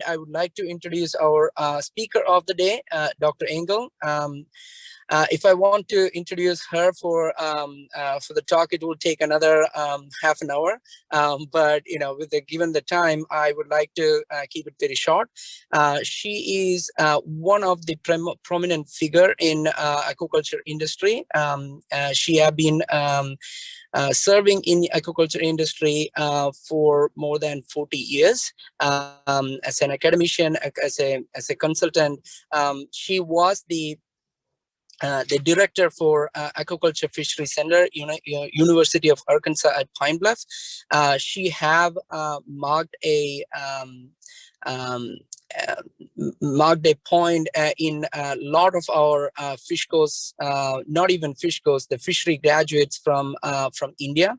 I would like to introduce our speaker of the day, Dr. Engle. If I want to introduce her for the talk, it will take another half an hour. But with given the time, I would like to keep it very short. She is one of the prominent figure in aquaculture industry. She have been serving in the aquaculture industry for more than 40 years as an academician, as a consultant. She was the director for Aquaculture Fisheries Center, University of Arkansas at Pine Bluff. She have marked a point in a lot of our fish course, not even fish course, the fishery graduates from India,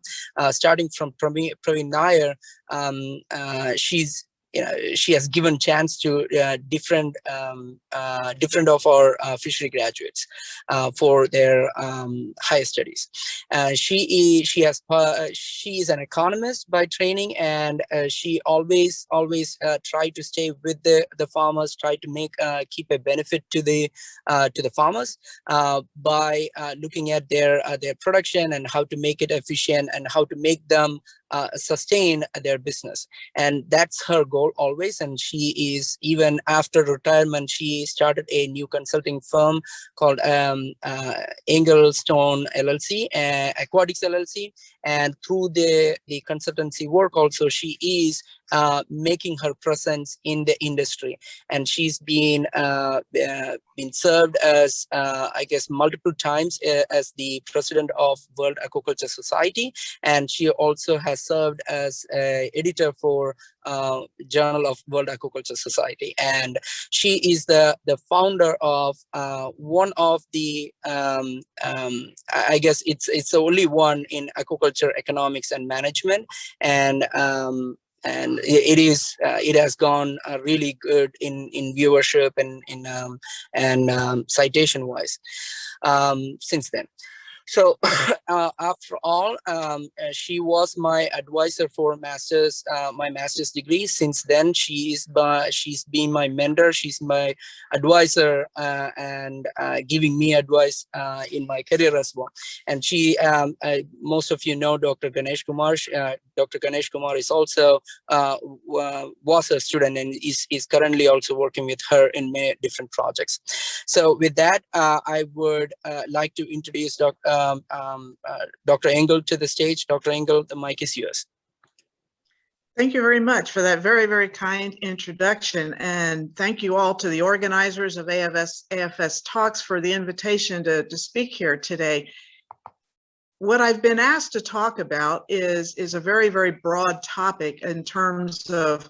starting from Praveen Nair. She has given chance to different of our fishery graduates for their higher studies. She is an economist by training, and she always try to stay with the farmers, try to keep a benefit to the farmers by looking at their production and how to make it efficient and how to make them sustain their business. And that's her goal always. And she is, even after retirement, she started a new consulting firm called Engle-Stone LLC, Aquatics LLC. And through the consultancy work also, she is making her presence in the industry. And she's been served as, I guess, multiple times as the president of World Aquaculture Society. And she also has served as editor for Journal of World Aquaculture Society. And she is the founder of one of the, I guess it's the only one in aquaculture economics and management. And it has gone really good in viewership and in citation wise since then. So after all, she was my advisor for my master's degree. Since then, she's been my mentor. She's my advisor and giving me advice in my career as well. And she, most of you know, Dr. Ganesh Kumar. Dr. Ganesh Kumar is also was a student and is currently also working with her in many different projects. So with that, I would like to introduce Dr. Engle to the stage. Dr. Engle, the mic is yours. Thank you very much for that very, very kind introduction. And thank you all to the organizers of AFS Talks for the invitation to speak here today. What I've been asked to talk about is a very, very broad topic in terms of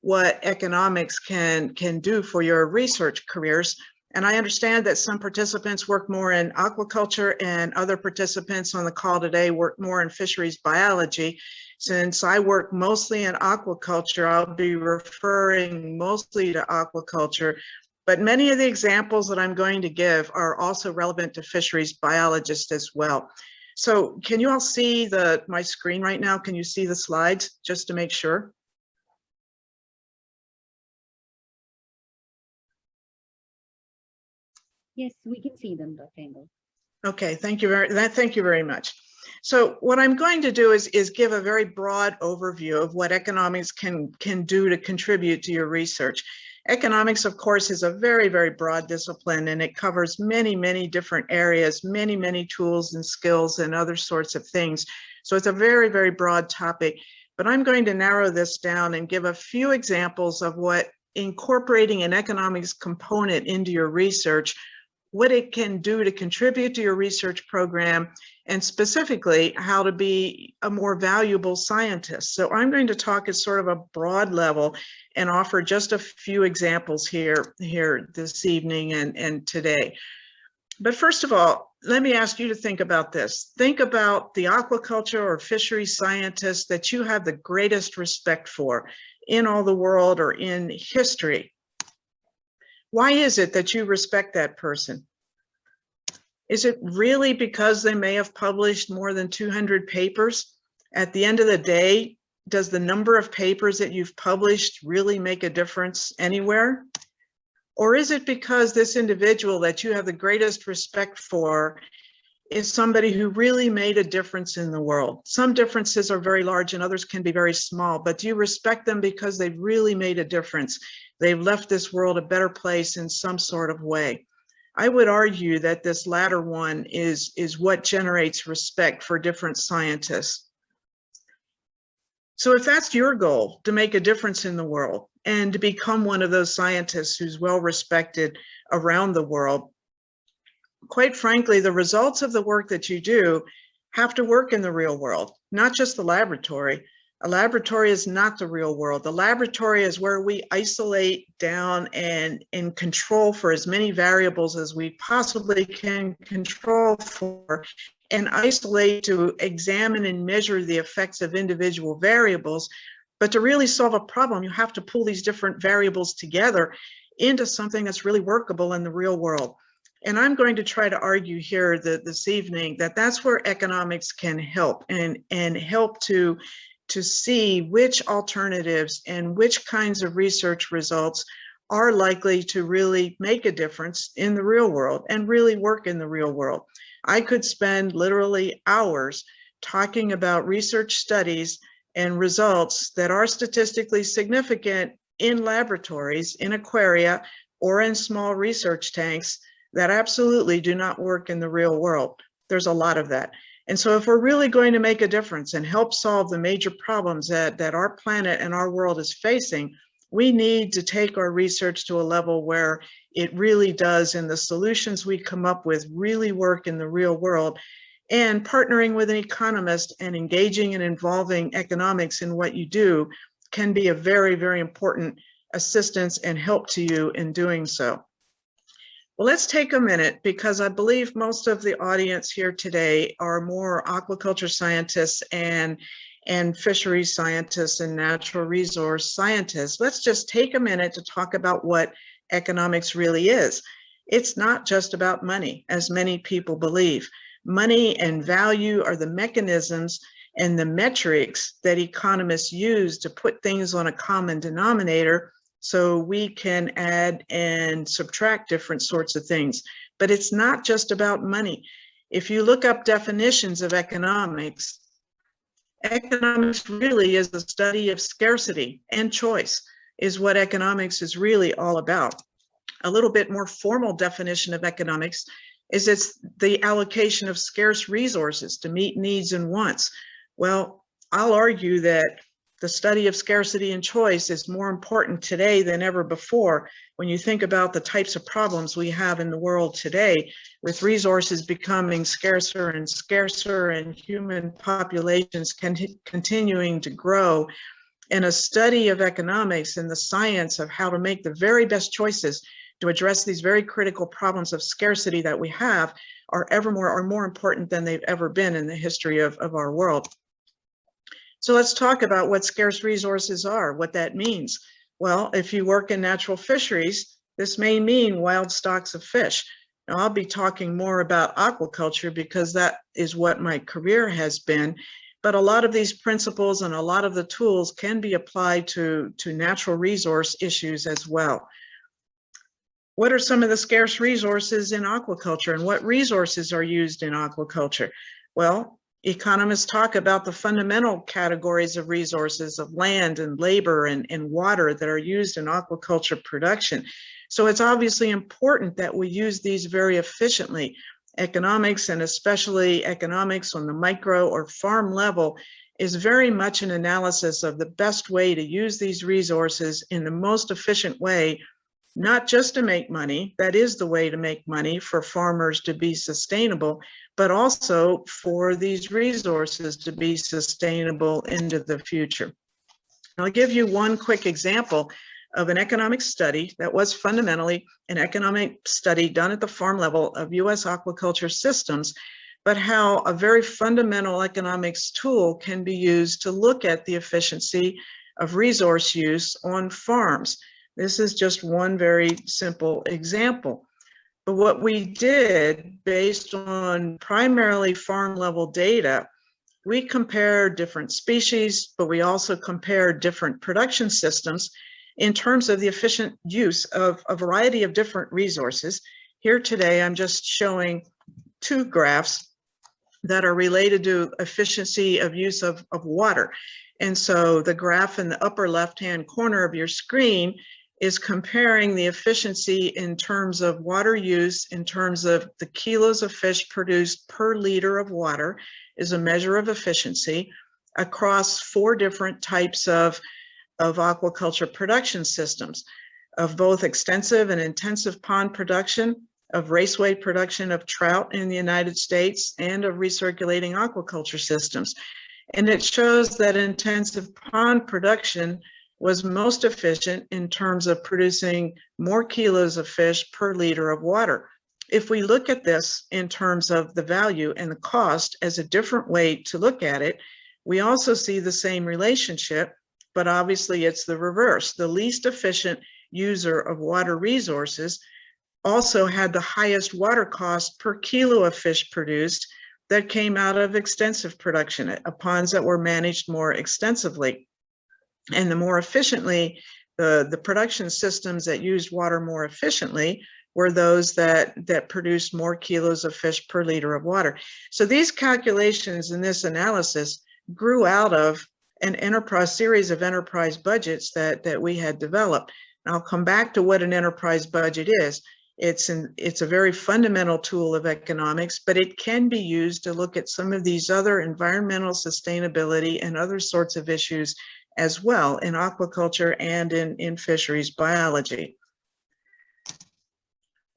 what economics can do for your research careers. And I understand that some participants work more in aquaculture and other participants on the call today work more in fisheries biology. Since I work mostly in aquaculture, I'll be referring mostly to aquaculture, but many of the examples that I'm going to give are also relevant to fisheries biologists as well. So can you all see my screen right now? Can you see the slides just to make sure? Yes, we can see them, Dr. Engle. Okay, thank you very much. So what I'm going to do is give a very broad overview of what economics can do to contribute to your research. Economics, of course, is a very, very broad discipline, and it covers many, many different areas, many, many tools and skills and other sorts of things. So it's a very, very broad topic, but I'm going to narrow this down and give a few examples of what incorporating an economics component into your research, what it can do to contribute to your research program, and specifically how to be a more valuable scientist. So I'm going to talk at sort of a broad level and offer just a few examples here this evening and today. But first of all, let me ask you to think about this. Think about the aquaculture or fisheries scientists that you have the greatest respect for in all the world or in history. Why is it that you respect that person? Is it really because they may have published more than 200 papers? At the end of the day, Does the number of papers that you've published really make a difference anywhere? Or is it because this individual that you have the greatest respect for is somebody who really made a difference in the world? Some differences are very large and others can be very small, but do you respect them because they've really made a difference? They've left this world a better place in some sort of way. I would argue that this latter one is what generates respect for different scientists. So if that's your goal, to make a difference in the world and to become one of those scientists who's well respected around the world, quite frankly, the results of the work that you do have to work in the real world, not just the laboratory. A laboratory is not the real world. The laboratory is where we isolate down and control for as many variables as we possibly can control for, and isolate to examine and measure the effects of individual variables. But to really solve a problem, you have to pull these different variables together into something that's really workable in the real world. And I'm going to try to argue here this evening that that's where economics can help and help to see which alternatives and which kinds of research results are likely to really make a difference in the real world and really work in the real world. I could spend literally hours talking about research studies and results that are statistically significant in laboratories, in aquaria, or in small research tanks that absolutely do not work in the real world. There's a lot of that. And so if we're really going to make a difference and help solve the major problems that our planet and our world is facing, we need to take our research to a level where it really does, and the solutions we come up with really work in the real world. And partnering with an economist and engaging and involving economics in what you do can be a very, very important assistance and help to you in doing so. Well, let's take a minute, because I believe most of the audience here today are more aquaculture scientists and fisheries scientists and natural resource scientists. Let's just take a minute to talk about what economics really is. It's not just about money, as many people believe. Money and value are the mechanisms and the metrics that economists use to put things on a common denominator, so we can add and subtract different sorts of things. But it's not just about money. If you look up definitions of economics, economics really is the study of scarcity and choice, is what economics is really all about. A little bit more formal definition of economics is it's the allocation of scarce resources to meet needs and wants. Well, I'll argue that the study of scarcity and choice is more important today than ever before when you think about the types of problems we have in the world today, with resources becoming scarcer and scarcer and human populations continuing to grow. And a study of economics and the science of how to make the very best choices to address these very critical problems of scarcity that we have are more important than they've ever been in the history of our world. So let's talk about what scarce resources are, what that means. Well, if you work in natural fisheries, this may mean wild stocks of fish. Now, I'll be talking more about aquaculture because that is what my career has been. But a lot of these principles and a lot of the tools can be applied to natural resource issues as well. What are some of the scarce resources in aquaculture, and what resources are used in aquaculture? Well, economists talk about the fundamental categories of resources of land and labor and water that are used in aquaculture production. So it's obviously important that we use these very efficiently. Economics, and especially economics on the micro or farm level, is very much an analysis of the best way to use these resources in the most efficient way, not just to make money. That is the way to make money for farmers to be sustainable, but also for these resources to be sustainable into the future. I'll give you one quick example of an economic study that was fundamentally an economic study done at the farm level of U.S. aquaculture systems, but how a very fundamental economics tool can be used to look at the efficiency of resource use on farms. This is just one very simple example. But what we did, based on primarily farm level data, we compare different species, but we also compare different production systems in terms of the efficient use of a variety of different resources. Here today, I'm just showing two graphs that are related to efficiency of use of water. And so the graph in the upper left-hand corner of your screen is comparing the efficiency in terms of water use, in terms of the kilos of fish produced per liter of water is a measure of efficiency across 4 different types of aquaculture production systems, of both extensive and intensive pond production, of raceway production of trout in the United States, and of recirculating aquaculture systems. And it shows that intensive pond production was most efficient in terms of producing more kilos of fish per liter of water. If we look at this in terms of the value and the cost as a different way to look at it, we also see the same relationship, but obviously it's the reverse. The least efficient user of water resources also had the highest water cost per kilo of fish produced that came out of extensive production, ponds that were managed more extensively. And the more efficiently, the production systems that used water more efficiently were those that produced more kilos of fish per liter of water. So these calculations in this analysis grew out of an enterprise series of enterprise budgets that we had developed. And I'll come back to what an enterprise budget is. It's a very fundamental tool of economics, but it can be used to look at some of these other environmental sustainability and other sorts of issues as well in aquaculture and in fisheries biology.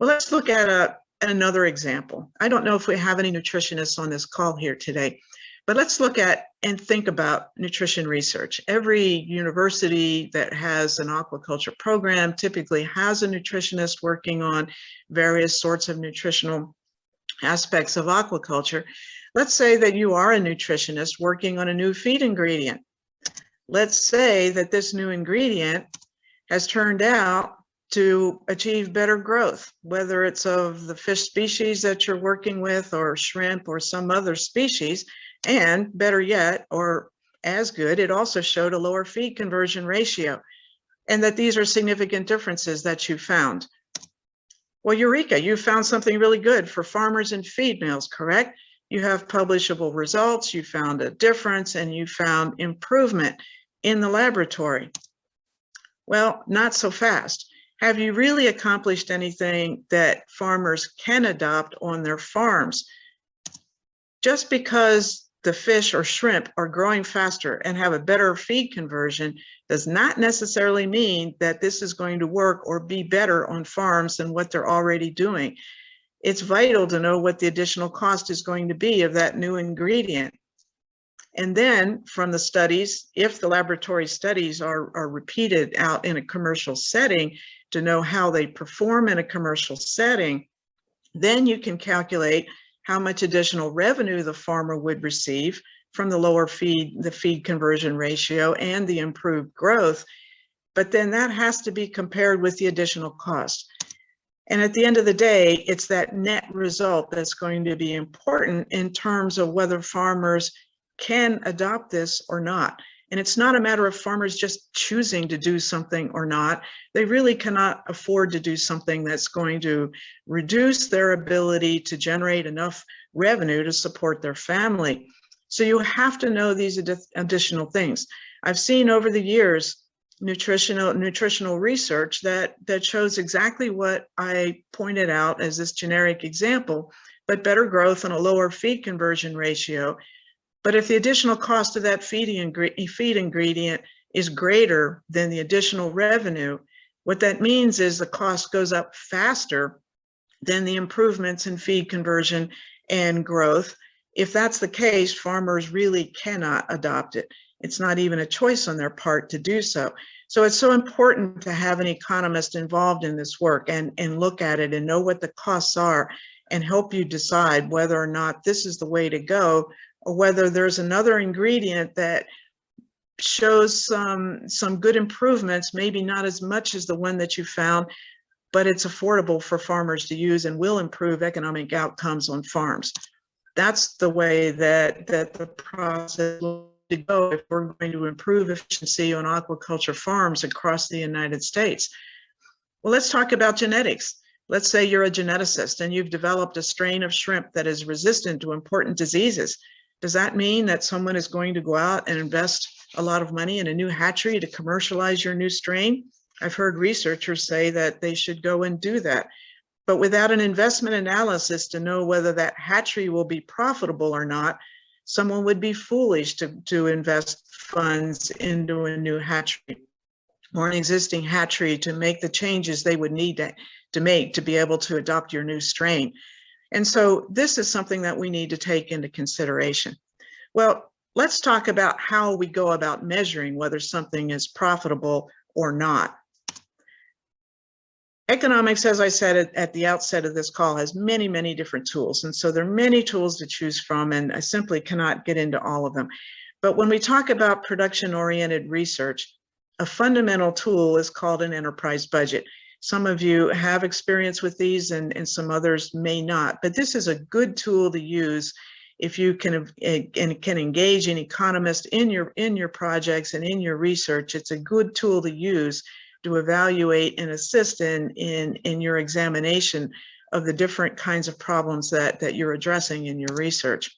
Well, let's look at another example. I don't know if we have any nutritionists on this call here today, but let's look at and think about nutrition research. Every university that has an aquaculture program typically has a nutritionist working on various sorts of nutritional aspects of aquaculture. Let's say that you are a nutritionist working on a new feed ingredient. Let's say that this new ingredient has turned out to achieve better growth, whether it's of the fish species that you're working with or shrimp or some other species, and better yet, or as good, it also showed a lower feed conversion ratio, and that these are significant differences that you found. Well, Eureka, you found something really good for farmers and feed mills, correct? You have publishable results, you found a difference, and you found improvement in the laboratory. Well, not so fast. Have you really accomplished anything that farmers can adopt on their farms? Just because the fish or shrimp are growing faster and have a better feed conversion does not necessarily mean that this is going to work or be better on farms than what they're already doing. It's vital to know what the additional cost is going to be of that new ingredient. And then from the studies, if the laboratory studies are repeated out in a commercial setting to know how they perform in a commercial setting, then you can calculate how much additional revenue the farmer would receive from the lower feed, the feed conversion ratio and the improved growth. But then that has to be compared with the additional cost. And at the end of the day, it's that net result that's going to be important in terms of whether farmers can adopt this or not. And it's not a matter of farmers just choosing to do something or not. They really cannot afford to do something that's going to reduce their ability to generate enough revenue to support their family. So you have to know these additional things. I've seen over the years nutritional research that shows exactly what I pointed out as this generic example, but better growth and a lower feed conversion ratio. But if the additional cost of that feed ingredient is greater than the additional revenue, what that means is the cost goes up faster than the improvements in feed conversion and growth. If that's the case, farmers really cannot adopt it. It's not even a choice on their part to do so. So it's so important to have an economist involved in this work and look at it and know what the costs are and help you decide whether or not this is the way to go, or whether there's another ingredient that shows some good improvements, maybe not as much as the one that you found, but it's affordable for farmers to use and will improve economic outcomes on farms. That's the way that the process will go if we're going to improve efficiency on aquaculture farms across the United States. Well, let's talk about genetics. Let's say you're a geneticist and you've developed a strain of shrimp that is resistant to important diseases. Does that mean that someone is going to go out and invest a lot of money in a new hatchery to commercialize your new strain? I've heard researchers say that they should go and do that. But without an investment analysis to know whether that hatchery will be profitable or not, someone would be foolish to invest funds into a new hatchery or an existing hatchery to make the changes they would need to make to be able to adopt your new strain. And so this is something that we need to take into consideration. Well, let's talk about how we go about measuring whether something is profitable or not. Economics, as I said at the outset of this call, has many, many different tools. And so there are many tools to choose from, and I simply cannot get into all of them. But when we talk about production-oriented research, a fundamental tool is called an enterprise budget. Some of you have experience with these and some others may not, but this is a good tool to use if you can engage an economist in your projects and in your research. It's a good tool to use to evaluate and assist in your examination of the different kinds of problems that you're addressing in your research.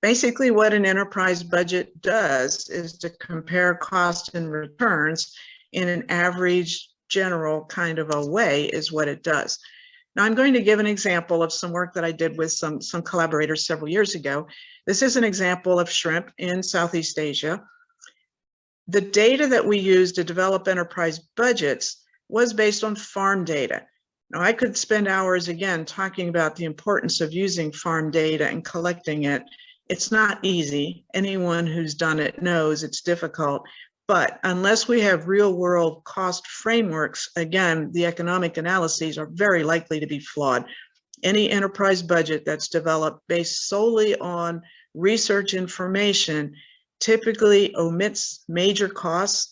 Basically, what an enterprise budget does is to compare cost and returns in an average general kind of a way is what it does. Now, I'm going to give an example of some work that I did with some collaborators several years ago. This is an example of shrimp in Southeast Asia. The data that we used to develop enterprise budgets was based on farm data. Now, I could spend hours again talking about the importance of using farm data and collecting it. It's not easy. Anyone who's done it knows it's difficult. But unless we have real world cost frameworks, again, the economic analyses are very likely to be flawed. Any enterprise budget that's developed based solely on research information typically omits major costs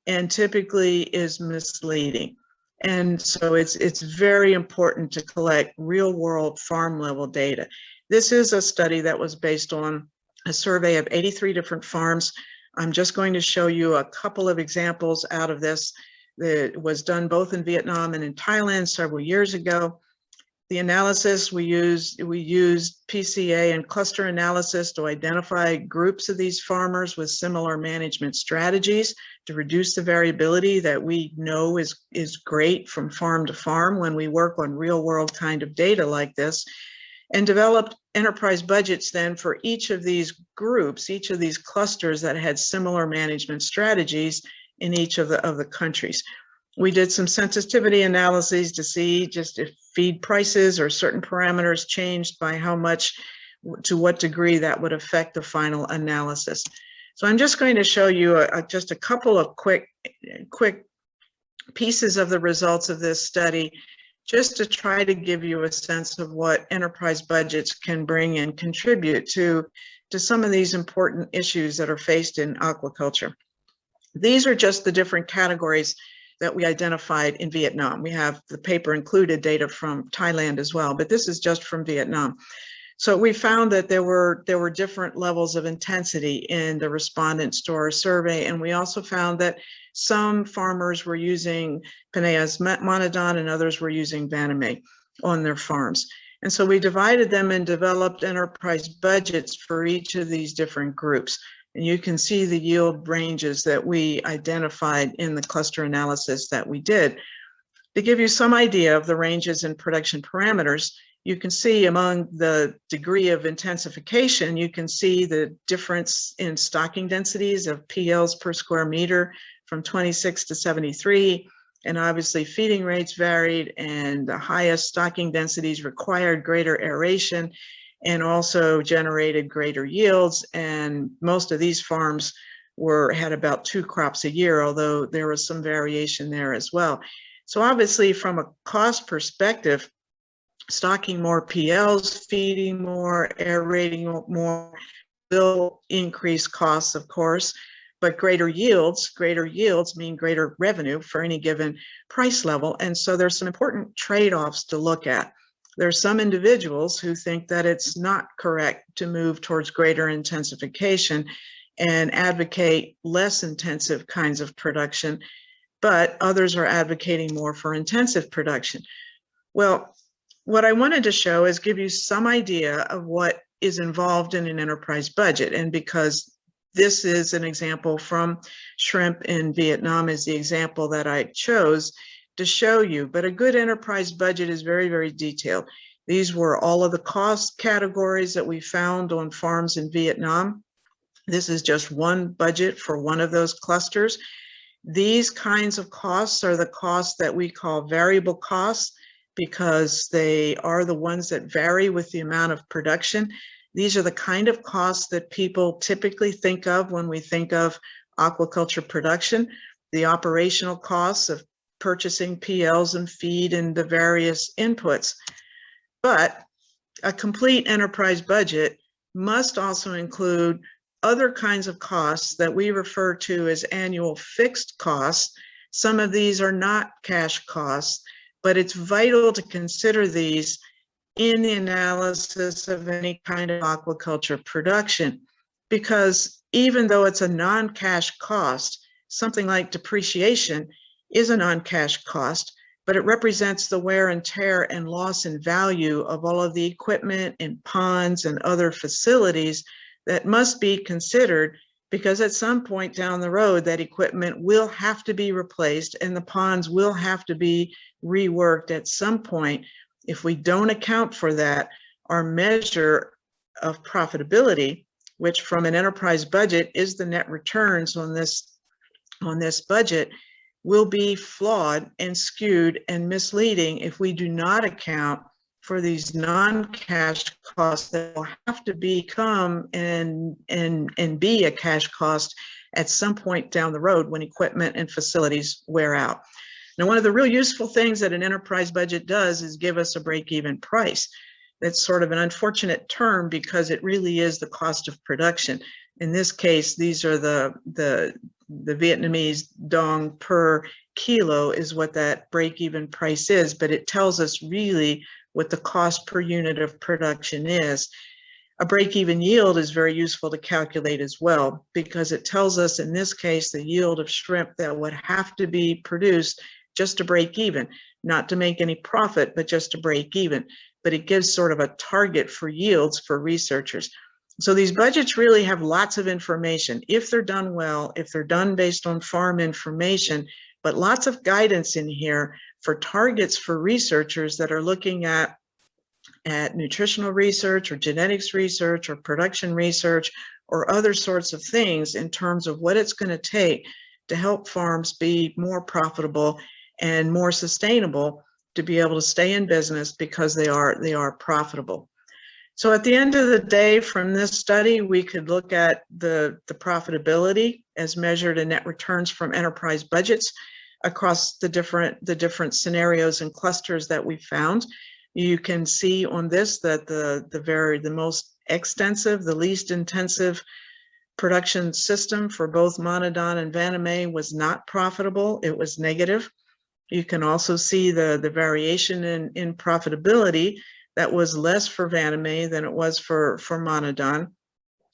and typically is misleading. And so it's very important to collect real world farm level data. This is a study that was based on a survey of 83 different farms. I'm just going to show you a couple of examples out of this that was done both in Vietnam and in Thailand several years ago. The analysis, we used PCA and cluster analysis to identify groups of these farmers with similar management strategies to reduce the variability that we know is great from farm to farm when we work on real world kind of data like this, and developed enterprise budgets then for each of these groups, each of these clusters that had similar management strategies in each of the countries. We did some sensitivity analyses to see just if feed prices or certain parameters changed by how much, to what degree that would affect the final analysis. So I'm just going to show you just a couple of quick pieces of the results of this study, just to try to give you a sense of what enterprise budgets can bring and contribute to some of these important issues that are faced in aquaculture. These are just the different categories that we identified in Vietnam. We have the paper included data from Thailand as well, but this is just from Vietnam. So we found that there were different levels of intensity in the respondents to our survey, and we also found that some farmers were using Penaeus monodon and others were using Vaname on their farms. And so we divided them and developed enterprise budgets for each of these different groups. And you can see the yield ranges that we identified in the cluster analysis that we did. To give you some idea of the ranges in production parameters, you can see among the degree of intensification, you can see the difference in stocking densities of PLs per square meter from 26 to 73. And obviously feeding rates varied, and the highest stocking densities required greater aeration and also generated greater yields. And most of these farms had about 2 crops a year, although there was some variation there as well. So obviously from a cost perspective, stocking more PLs, feeding more, aerating more will increase costs, of course, but greater yields mean greater revenue for any given price level. And so there's some important trade-offs to look at. There are some individuals who think that it's not correct to move towards greater intensification and advocate less intensive kinds of production, but others are advocating more for intensive production. Well, what I wanted to show is give you some idea of what is involved in an enterprise budget. And because this is an example from shrimp in Vietnam is the example that I chose to show you, but a good enterprise budget is very, very detailed. These were all of the cost categories that we found on farms in Vietnam. This is just one budget for one of those clusters. These kinds of costs are the costs that we call variable costs because they are the ones that vary with the amount of production. These are the kind of costs that people typically think of when we think of aquaculture production, the operational costs of purchasing PLs and feed and the various inputs. But a complete enterprise budget must also include other kinds of costs that we refer to as annual fixed costs. Some of these are not cash costs, but it's vital to consider these in the analysis of any kind of aquaculture production, because even though it's a non-cash cost, something like depreciation is a non-cash cost, but it represents the wear and tear and loss in value of all of the equipment and ponds and other facilities that must be considered, because at some point down the road, that equipment will have to be replaced and the ponds will have to be reworked at some point. If we don't account for that, our measure of profitability, which from an enterprise budget is the net returns on this budget, will be flawed and skewed and misleading if we do not account for these non-cash costs that will have to become and be a cash cost at some point down the road when equipment and facilities wear out. Now, one of the real useful things that an enterprise budget does is give us a break-even price. That's sort of an unfortunate term because it really is the cost of production. In this case, these are the Vietnamese dong per kilo is what that break-even price is, but it tells us really what the cost per unit of production is. A break-even yield is very useful to calculate as well, because it tells us in this case the yield of shrimp that would have to be produced just to break even, not to make any profit, but just to break even. But it gives sort of a target for yields for researchers. So these budgets really have lots of information if they're done well, if they're done based on farm information, but lots of guidance in here for targets for researchers that are looking at nutritional research or genetics research or production research or other sorts of things in terms of what it's going to take to help farms be more profitable and more sustainable to be able to stay in business because they are profitable. So at the end of the day, from this study, we could look at the profitability as measured in net returns from enterprise budgets across the different scenarios and clusters that we found. You can see on this that the most extensive, the least intensive production system for both Monodon and Vanamay was not profitable. It was negative. You can also see the variation in profitability that was less for Vanamay than it was for Monodon.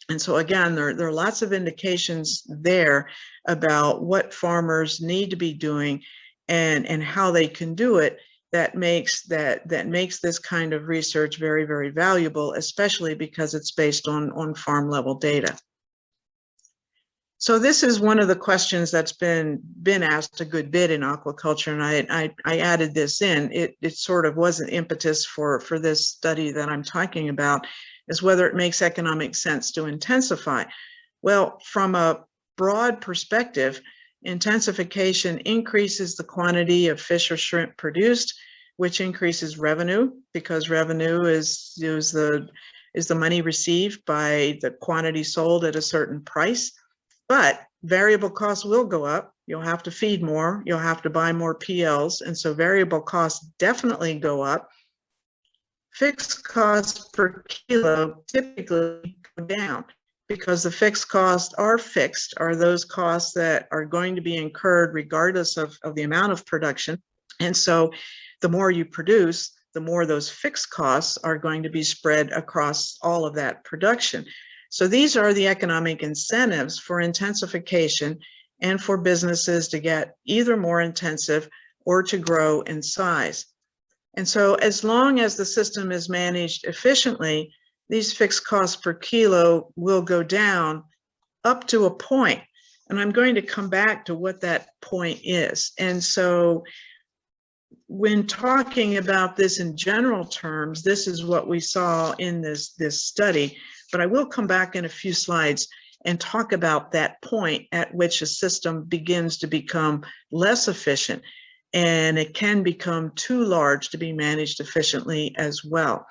And so again, there are lots of indications there about what farmers need to be doing and how they can do it that makes this kind of research very, very valuable, especially because it's based on farm level data. So this is one of the questions that's been asked a good bit in aquaculture, and I added this in. It sort of was an impetus for this study that I'm talking about, is whether it makes economic sense to intensify. Well, from a broad perspective, intensification increases the quantity of fish or shrimp produced, which increases revenue, because revenue is the money received by the quantity sold at a certain price. But variable costs will go up. You'll have to feed more. You'll have to buy more PLs. And so variable costs definitely go up. Fixed costs per kilo typically go down because the fixed costs are fixed, are those costs that are going to be incurred regardless of the amount of production. And so the more you produce, the more those fixed costs are going to be spread across all of that production. So these are the economic incentives for intensification and for businesses to get either more intensive or to grow in size. And so as long as the system is managed efficiently, these fixed costs per kilo will go down up to a point. And I'm going to come back to what that point is. And so when talking about this in general terms, this is what we saw in this study, but I will come back in a few slides and talk about that point at which a system begins to become less efficient, and it can become too large to be managed efficiently as well.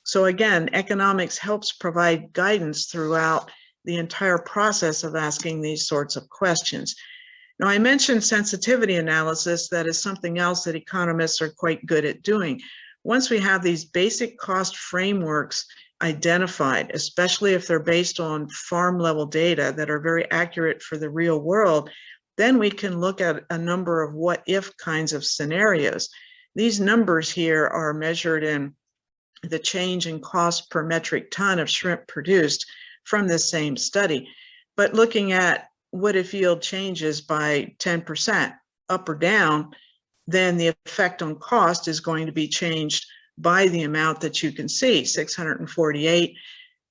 So again, economics helps provide guidance throughout the entire process of asking these sorts of questions. Now, I mentioned sensitivity analysis. That is something else that economists are quite good at doing. Once we have these basic cost frameworks identified, especially if they're based on farm level data that are very accurate for the real world, then we can look at a number of what if kinds of scenarios. These numbers here are measured in the change in cost per metric ton of shrimp produced from the same study. But looking at what if yield changes by 10% up or down, then the effect on cost is going to be changed by the amount that you can see, 648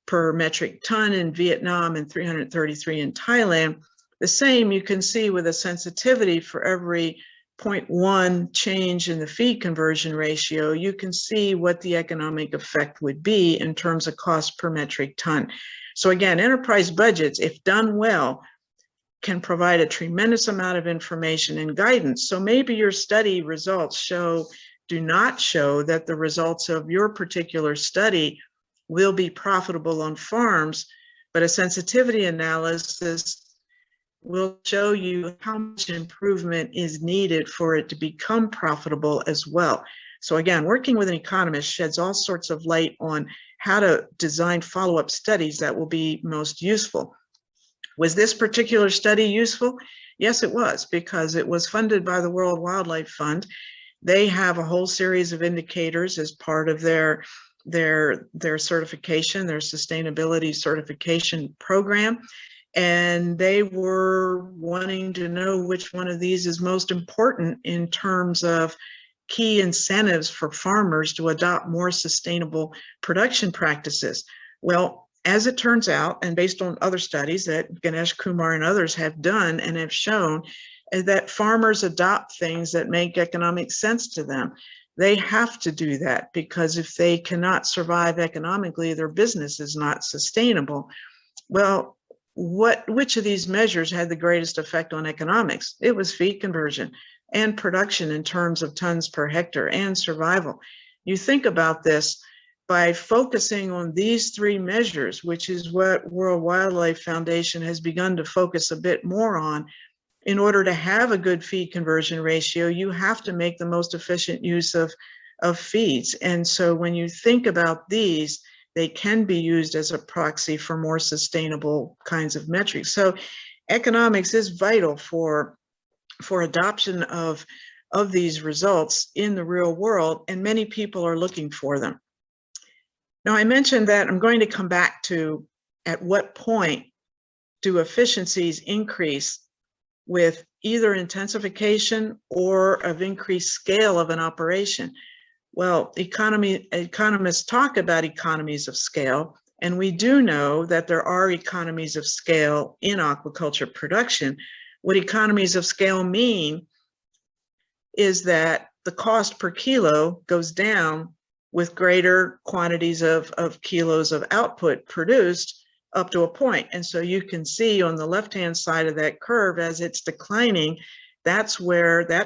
per metric ton in Vietnam and 333 in Thailand. The same you can see with a sensitivity for every 0.1 change in the feed conversion ratio. You can see what the economic effect would be in terms of cost per metric ton. So again, enterprise budgets, if done well, can provide a tremendous amount of information and guidance. So maybe your study results do not show that the results of your particular study will be profitable on farms, but a sensitivity analysis will show you how much improvement is needed for it to become profitable as well. So again, working with an economist sheds all sorts of light on how to design follow-up studies that will be most useful. Was this particular study useful? Yes, it was, because it was funded by the World Wildlife Fund. They have a whole series of indicators as part of their certification, their sustainability certification program. And they were wanting to know which one of these is most important in terms of key incentives for farmers to adopt more sustainable production practices. Well, as it turns out, and based on other studies that Ganesh Kumar and others have done and have shown, is that farmers adopt things that make economic sense to them. They have to do that, because if they cannot survive economically, their business is not sustainable. Well, which of these measures had the greatest effect on economics? It was feed conversion and production in terms of tons per hectare and survival. You think about this, by focusing on these three measures, which is what World Wildlife Foundation has begun to focus a bit more on, in order to have a good feed conversion ratio, you have to make the most efficient use of feeds. And so when you think about these, they can be used as a proxy for more sustainable kinds of metrics. So economics is vital for adoption of these results in the real world, and many people are looking for them. Now, I mentioned that I'm going to come back to at what point do efficiencies increase with either intensification or of increased scale of an operation. Well, economists talk about economies of scale, and we do know that there are economies of scale in aquaculture production. What economies of scale mean is that the cost per kilo goes down with greater quantities of kilos of output produced up to a point. And so you can see on the left-hand side of that curve, as it's declining, that's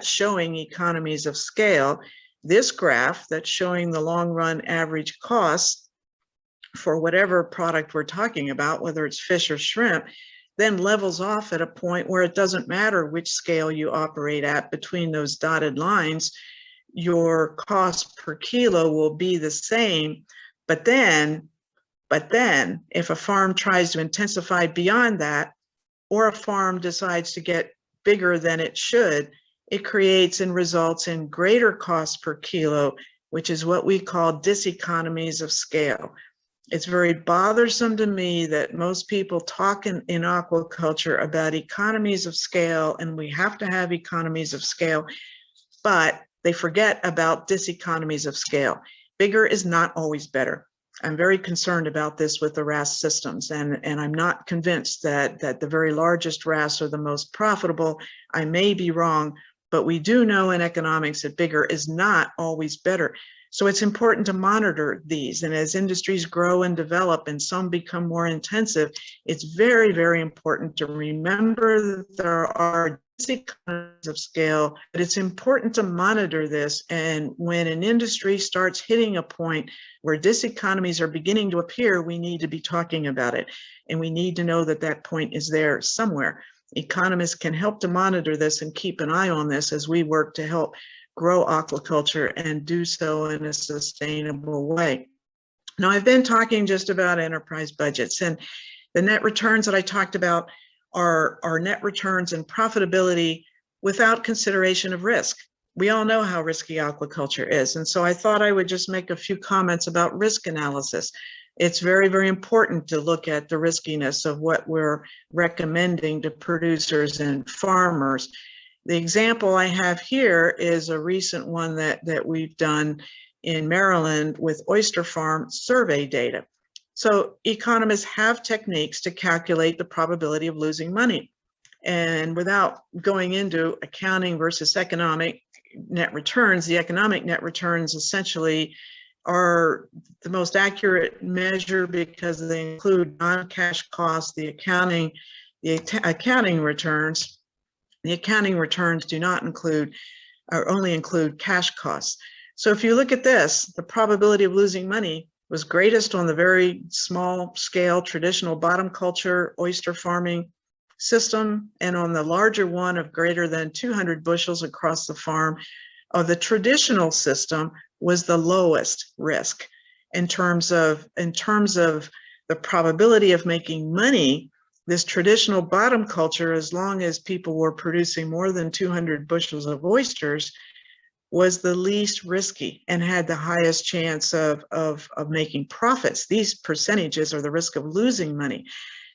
showing economies of scale. This graph that's showing the long-run average costs for whatever product we're talking about, whether it's fish or shrimp, then levels off at a point where it doesn't matter which scale you operate at between those dotted lines. Your cost per kilo will be the same, but then if a farm tries to intensify beyond that, or a farm decides to get bigger than it should, it creates and results in greater cost per kilo which is what we call diseconomies of scale. It's very bothersome to me that most people talk in aquaculture about economies of scale, and we have to have economies of scale, but they forget about diseconomies of scale. Bigger is not always better. I'm very concerned about this with the RAS systems, and I'm not convinced that the very largest RAS are the most profitable. I may be wrong, but we do know in economics that bigger is not always better. So it's important to monitor these. And as industries grow and develop and some become more intensive, it's very, very important to remember that there are economies of scale, but it's important to monitor this. And when an industry starts hitting a point where diseconomies are beginning to appear, we need to be talking about it. And we need to know that that point is there somewhere. Economists can help to monitor this and keep an eye on this as we work to help grow aquaculture and do so in a sustainable way. Now, I've been talking just about enterprise budgets, and the net returns that I talked about are net returns and profitability without consideration of risk. We all know how risky aquaculture is, and so I thought I would just make a few comments about risk analysis. It's very, very important to look at the riskiness of what we're recommending to producers and farmers. The example I have here is a recent one that we've done in Maryland with oyster farm survey data. So economists have techniques to calculate the probability of losing money. And without going into accounting versus economic net returns, the economic net returns essentially are the most accurate measure because they include non-cash costs, the accounting returns. The accounting returns do not include, or only include cash costs. So if you look at this, the probability of losing money was greatest on the very small scale traditional bottom culture oyster farming system, and on the larger one of greater than 200 bushels across the farm of the traditional system was the lowest risk in terms of the probability of making money. This traditional bottom culture, as long as people were producing more than 200 bushels of oysters, was the least risky and had the highest chance of making profits. These percentages are the risk of losing money.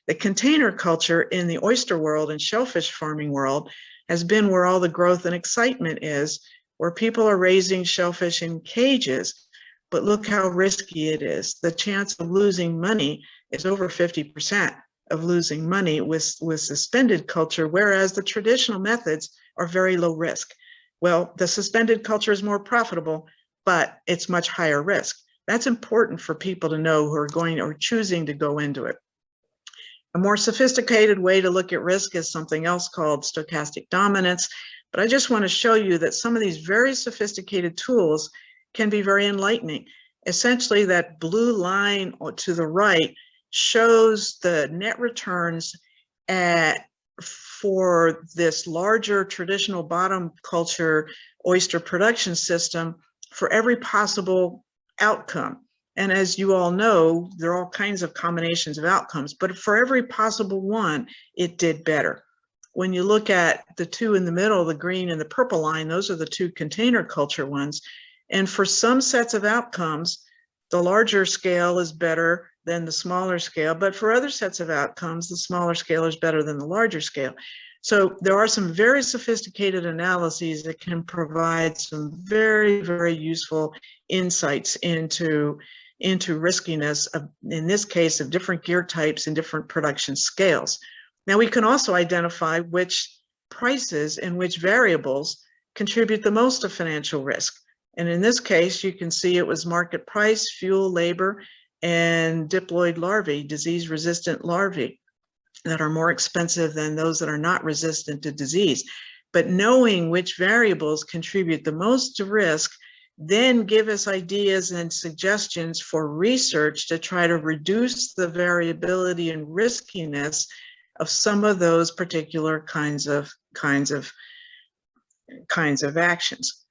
The container culture in the oyster world and shellfish farming world has been where all the growth and excitement is, where people are raising shellfish in cages, but look how risky it is. The chance of losing money is over 50%. Of losing money with suspended culture, whereas the traditional methods are very low risk. Well, the suspended culture is more profitable, but it's much higher risk. That's important for people to know who are going or choosing to go into it. A more sophisticated way to look at risk is something else called stochastic dominance, but I just want to show you that some of these very sophisticated tools can be very enlightening. Essentially, that blue line to the right shows the net returns for this larger traditional bottom culture oyster production system for every possible outcome. And as you all know, there are all kinds of combinations of outcomes, but for every possible one, it did better. When you look at the two in the middle, the green and the purple line, those are the two container culture ones. And for some sets of outcomes, the larger scale is better than the smaller scale, but for other sets of outcomes, the smaller scale is better than the larger scale. So there are some very sophisticated analyses that can provide some very, very useful insights into riskiness, in this case, of different gear types and different production scales. Now, we can also identify which prices and which variables contribute the most to financial risk. And in this case, you can see it was market price, fuel, labor, and diploid larvae, disease-resistant larvae, that are more expensive than those that are not resistant to disease. But knowing which variables contribute the most to risk then give us ideas and suggestions for research to try to reduce the variability and riskiness of some of those particular kinds of actions.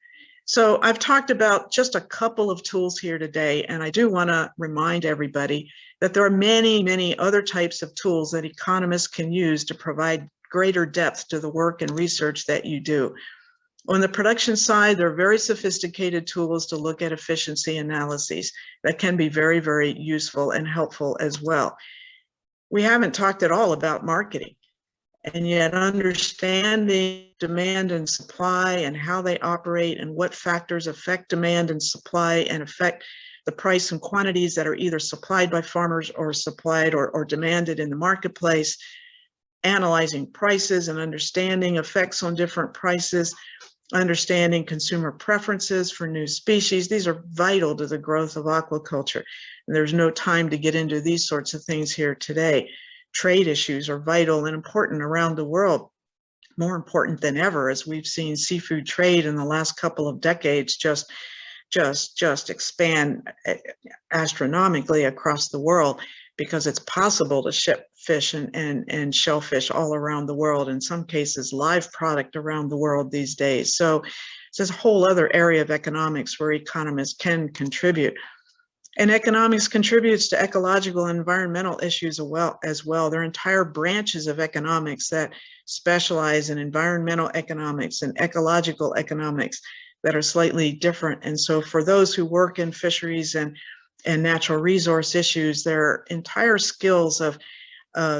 So I've talked about just a couple of tools here today, and I do want to remind everybody that there are many, many other types of tools that economists can use to provide greater depth to the work and research that you do. On the production side, there are very sophisticated tools to look at efficiency analyses that can be very, very useful and helpful as well. We haven't talked at all about marketing, and yet understanding demand and supply and how they operate and what factors affect demand and supply and affect the price and quantities that are either supplied by farmers or supplied or demanded in the marketplace, analyzing prices and understanding effects on different prices, understanding consumer preferences for new species. These are vital to the growth of aquaculture. And there's no time to get into these sorts of things here today. Trade issues are vital and important around the world, more important than ever, as we've seen seafood trade in the last couple of decades just expand astronomically across the world, because it's possible to ship fish and shellfish all around the world, in some cases live product around the world these days. So it's a whole other area of economics where economists can contribute. And economics contributes to ecological and environmental issues as well. There are entire branches of economics that specialize in environmental economics and ecological economics that are slightly different. And so for those who work in fisheries and natural resource issues, there are entire skills of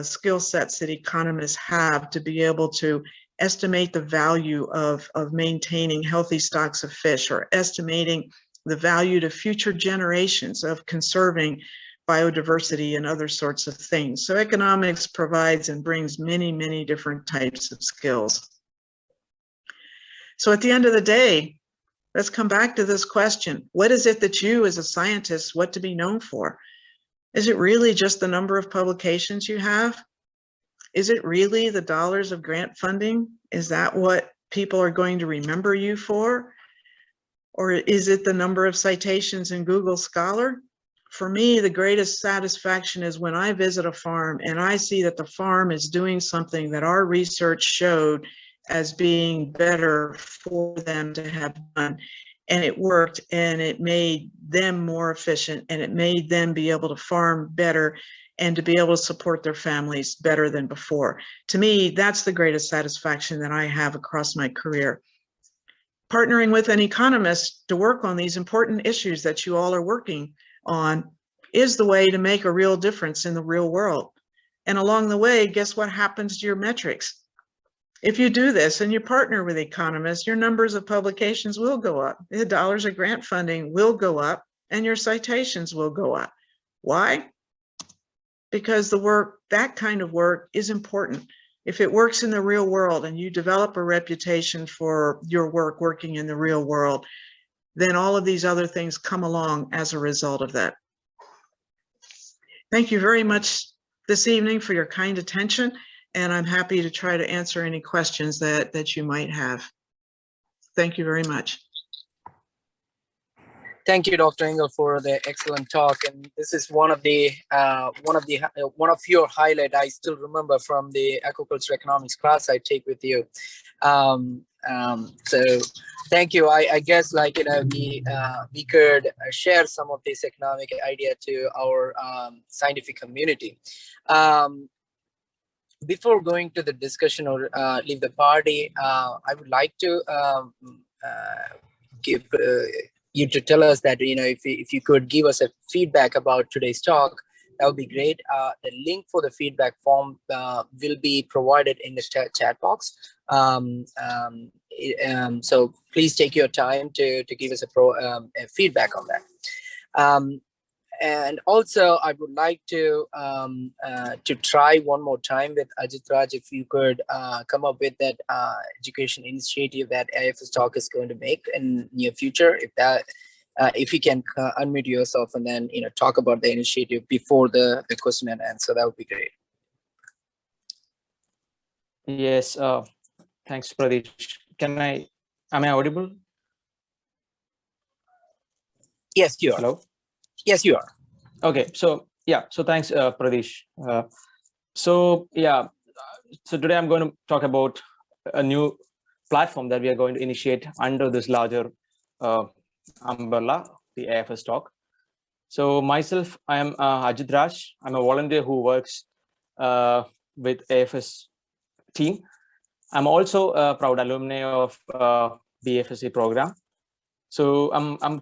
skill sets that economists have to be able to estimate the value of maintaining healthy stocks of fish, or estimating the value to future generations of conserving biodiversity and other sorts of things. So economics provides and brings many, many different types of skills. So at the end of the day, let's come back to this question. What is it that you as a scientist want to be known for? Is it really just the number of publications you have? Is it really the dollars of grant funding? Is that what people are going to remember you for? Or is it the number of citations in Google Scholar? For me, the greatest satisfaction is when I visit a farm and I see that the farm is doing something that our research showed as being better for them to have done. And it worked, and it made them more efficient, and it made them be able to farm better and to be able to support their families better than before. To me, that's the greatest satisfaction that I have across my career. Partnering with an economist to work on these important issues that you all are working on is the way to make a real difference in the real world. And along the way, guess what happens to your metrics? If you do this and you partner with economists, your numbers of publications will go up, the dollars of grant funding will go up, and your citations will go up. Why? Because the work, that kind of work, is important. If it works in the real world and you develop a reputation for your work working in the real world, then all of these other things come along as a result of that. Thank you very much this evening for your kind attention. And I'm happy to try to answer any questions that you might have. Thank you very much. Thank you, Dr. Engle, for the excellent talk. And this is one of your highlight I still remember from the aquaculture economics class I take with you. So thank you. I guess, like, we could share some of this economic idea to our scientific community. Before going to the discussion or leave the party, I would like to give you to tell us that, if you could give us a feedback about today's talk, that would be great. The link for the feedback form will be provided in the chat box. So please take your time to give us a feedback on that. And also, I would like to try one more time with Ajit Raj, if you could come up with that education initiative that AFS Talk is going to make in near future. If you can unmute yourself and then talk about the initiative before the question and answer, that would be great. Yes, thanks, Pradesh. Am I audible? Yes, you are. Hello. Yes, you are. Okay, so thanks, Pradesh. So today I'm going to talk about a new platform that we are going to initiate under this larger umbrella, the AFS Talk. So myself, I am Ajit Raj. I'm a volunteer who works with AFS team. I'm also a proud alumni of BFSC program. So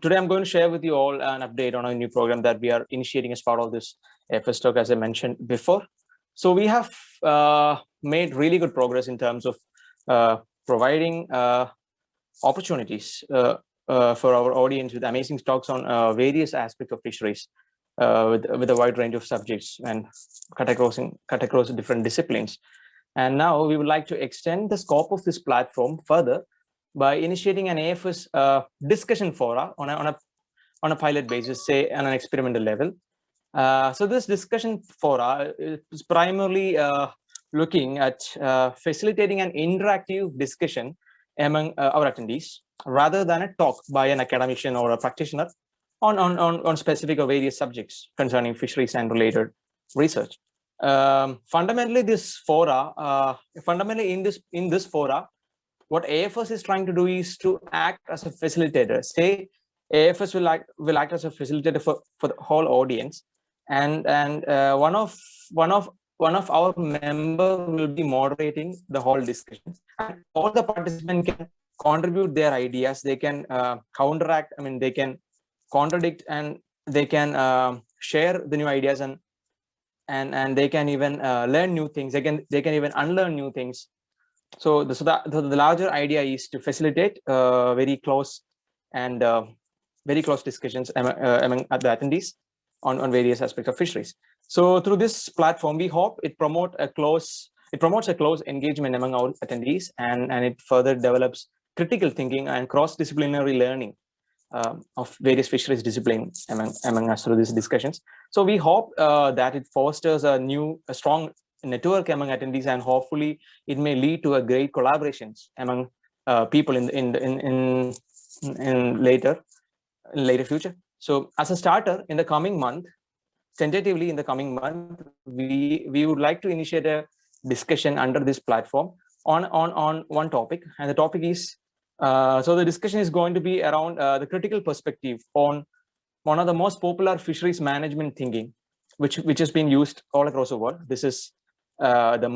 today I'm going to share with you all an update on a new program that we are initiating as part of this AFS Talk, as I mentioned before. So we have made really good progress in terms of providing opportunities for our audience with amazing talks on various aspects of fisheries with a wide range of subjects and cut across different disciplines. And now we would like to extend the scope of this platform further by initiating an AFS discussion fora on a pilot basis, say on an experimental level. So this discussion fora is primarily looking at facilitating an interactive discussion among our attendees, rather than a talk by an academician or a practitioner on specific or various subjects concerning fisheries and related research. Fundamentally, in this fora, what AFS is trying to do is to act as a facilitator. Say AFS will act as a facilitator for the whole audience, and one of our member will be moderating the whole discussion, and all the participants can contribute their ideas. They can counteract. I mean, they can contradict, and they can share the new ideas, and they can even learn new things. They can even unlearn new things. So the larger idea is to facilitate very close discussions among the attendees on various aspects of fisheries. So through this platform, we hope it promotes a close engagement among our attendees, and it further develops critical thinking and cross-disciplinary learning of various fisheries disciplines among us through these discussions. So we hope that it fosters a strong network among attendees, and hopefully it may lead to a great collaborations among people in later future. So as a starter, in the coming month, tentatively in the coming month, we would like to initiate a discussion under this platform on one topic, and the topic is so the discussion is going to be around the critical perspective on one of the most popular fisheries management thinking, which has been used all across the world. This is the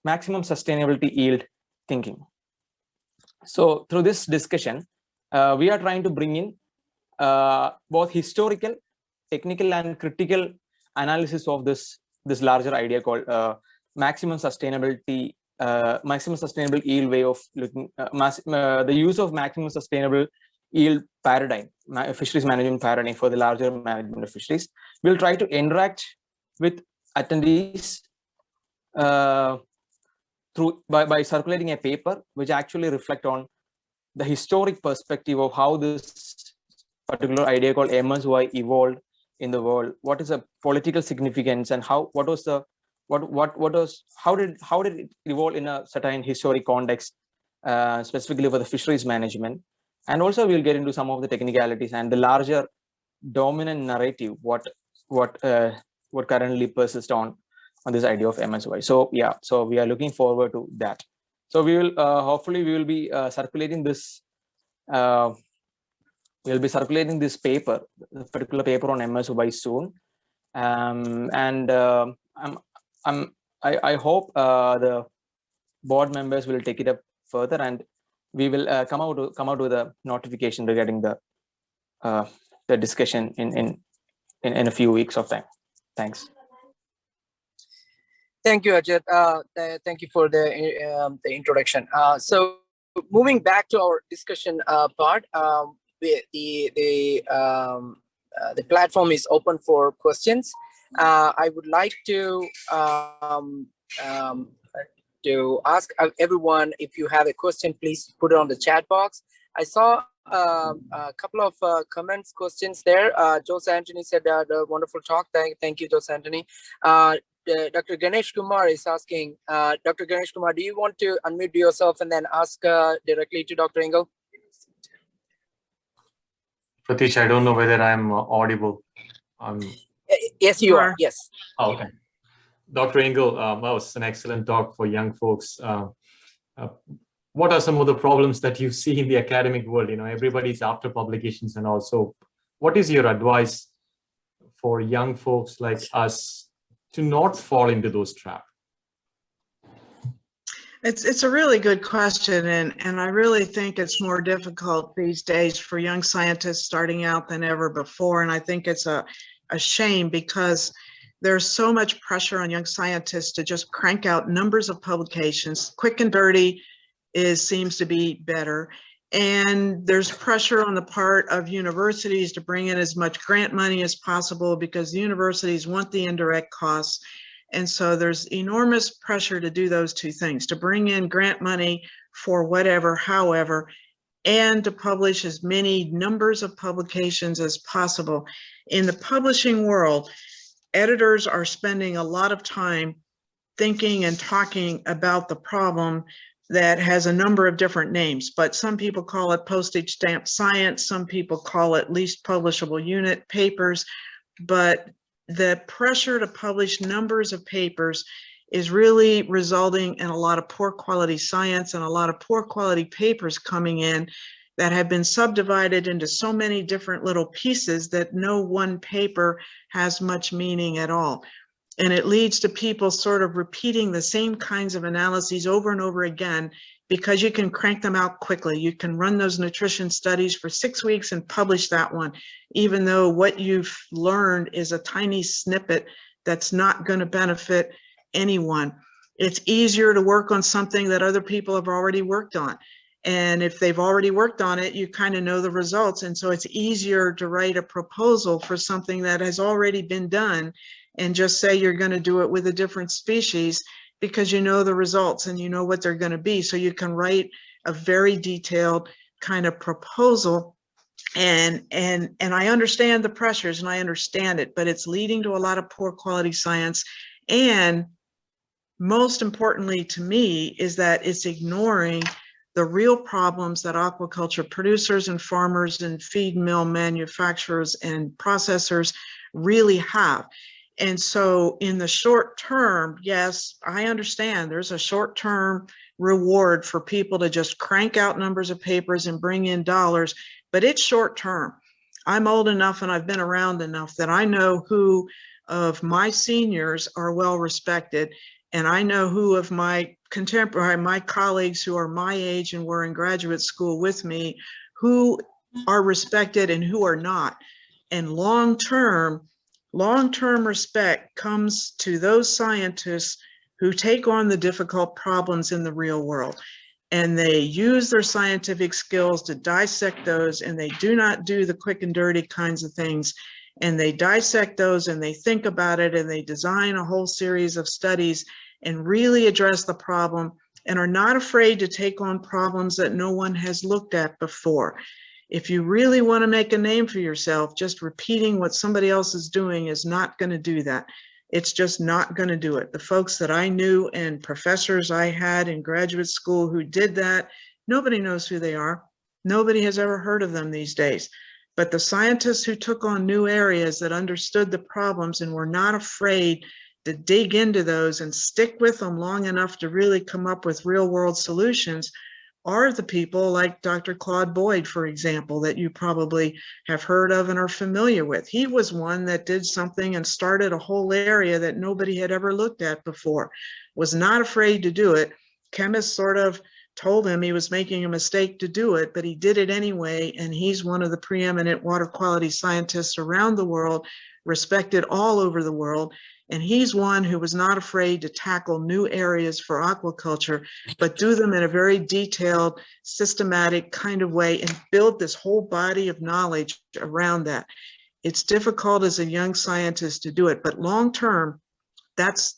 maximum sustainability yield thinking. So through this discussion, we are trying to bring in both historical, technical, and critical analysis of this larger idea called maximum sustainable yield way of looking the use of maximum sustainable yield paradigm, fisheries management paradigm for the larger management of fisheries. We'll try to interact with attendees by circulating a paper which actually reflect on the historic perspective of how this particular idea called MSY evolved in the world. What is the political significance, and how did it evolve in a certain historic context, specifically for the fisheries management. And also we'll get into some of the technicalities and the larger dominant narrative what currently persists on this idea of MSY. So yeah, so we are looking forward to that. So we will hopefully we will be circulating this paper, the particular paper on MSY soon, and I hope the board members will take it up further, and we will come out with a notification regarding the discussion in a few weeks of time. Thanks. Thank you, Ajit. Thank you for the introduction. So moving back to our discussion part, the platform is open for questions. I would like to ask everyone, if you have a question, please put it on the chat box. I saw a couple of questions there. Jose Anthony said a wonderful talk. Thank you, Jose Anthony. Dr. Ganesh Kumar is asking, Dr. Ganesh Kumar, do you want to unmute yourself and then ask directly to Dr. Engle? Pratish, I don't know whether I'm audible. Yes, you are. Yes. Oh, okay. Dr. Engle, that was an excellent talk for young folks. What are some of the problems that you see in the academic world? You know, everybody's after publications, and also, what is your advice for young folks like us to not fall into those traps? It's a really good question, and I really think it's more difficult these days for young scientists starting out than ever before. And I think it's a shame because there's so much pressure on young scientists to just crank out numbers of publications. Quick and dirty seems to be better. And there's pressure on the part of universities to bring in as much grant money as possible because the universities want the indirect costs. And so there's enormous pressure to do those two things, to bring in grant money for whatever, however, and to publish as many numbers of publications as possible. In the publishing world, editors are spending a lot of time thinking and talking about the problem that has a number of different names, but some people call it postage stamp science, some people call it least publishable unit papers, but the pressure to publish numbers of papers is really resulting in a lot of poor quality science and a lot of poor quality papers coming in that have been subdivided into so many different little pieces that no one paper has much meaning at all. And it leads to people sort of repeating the same kinds of analyses over and over again because you can crank them out quickly. You can run those nutrition studies for 6 weeks and publish that one, even though what you've learned is a tiny snippet that's not going to benefit anyone. It's easier to work on something that other people have already worked on. And if they've already worked on it, you kind of know the results. And so it's easier to write a proposal for something that has already been done and just say you're going to do it with a different species because you know the results and you know what they're going to be. So you can write a very detailed kind of proposal. And I understand the pressures and I understand it, but it's leading to a lot of poor quality science. And most importantly to me is that it's ignoring the real problems that aquaculture producers and farmers and feed mill manufacturers and processors really have. And so in the short term, yes, I understand there's a short-term reward for people to just crank out numbers of papers and bring in dollars, but it's short term. I'm old enough and I've been around enough that I know who of my seniors are well respected, and I know who of my contemporary, my colleagues who are my age and were in graduate school with me, who are respected and who are not. And long-term respect comes to those scientists who take on the difficult problems in the real world. And they use their scientific skills to dissect those, and they do not do the quick and dirty kinds of things. And they dissect those and they think about it and they design a whole series of studies and really address the problem and are not afraid to take on problems that no one has looked at before. If you really want to make a name for yourself, just repeating what somebody else is doing is not going to do that. It's just not going to do it. The folks that I knew and professors I had in graduate school who did that, nobody knows who they are. Nobody has ever heard of them these days. But the scientists who took on new areas that understood the problems and were not afraid to dig into those and stick with them long enough to really come up with real world solutions are the people like Dr. Claude Boyd, for example, that you probably have heard of and are familiar with. He was one that did something and started a whole area that nobody had ever looked at before, was not afraid to do it. Chemists sort of told him he was making a mistake to do it, but he did it anyway. And he's one of the preeminent water quality scientists around the world, respected all over the world. And he's one who was not afraid to tackle new areas for aquaculture, but do them in a very detailed, systematic kind of way and build this whole body of knowledge around that. It's difficult as a young scientist to do it, but long-term, that's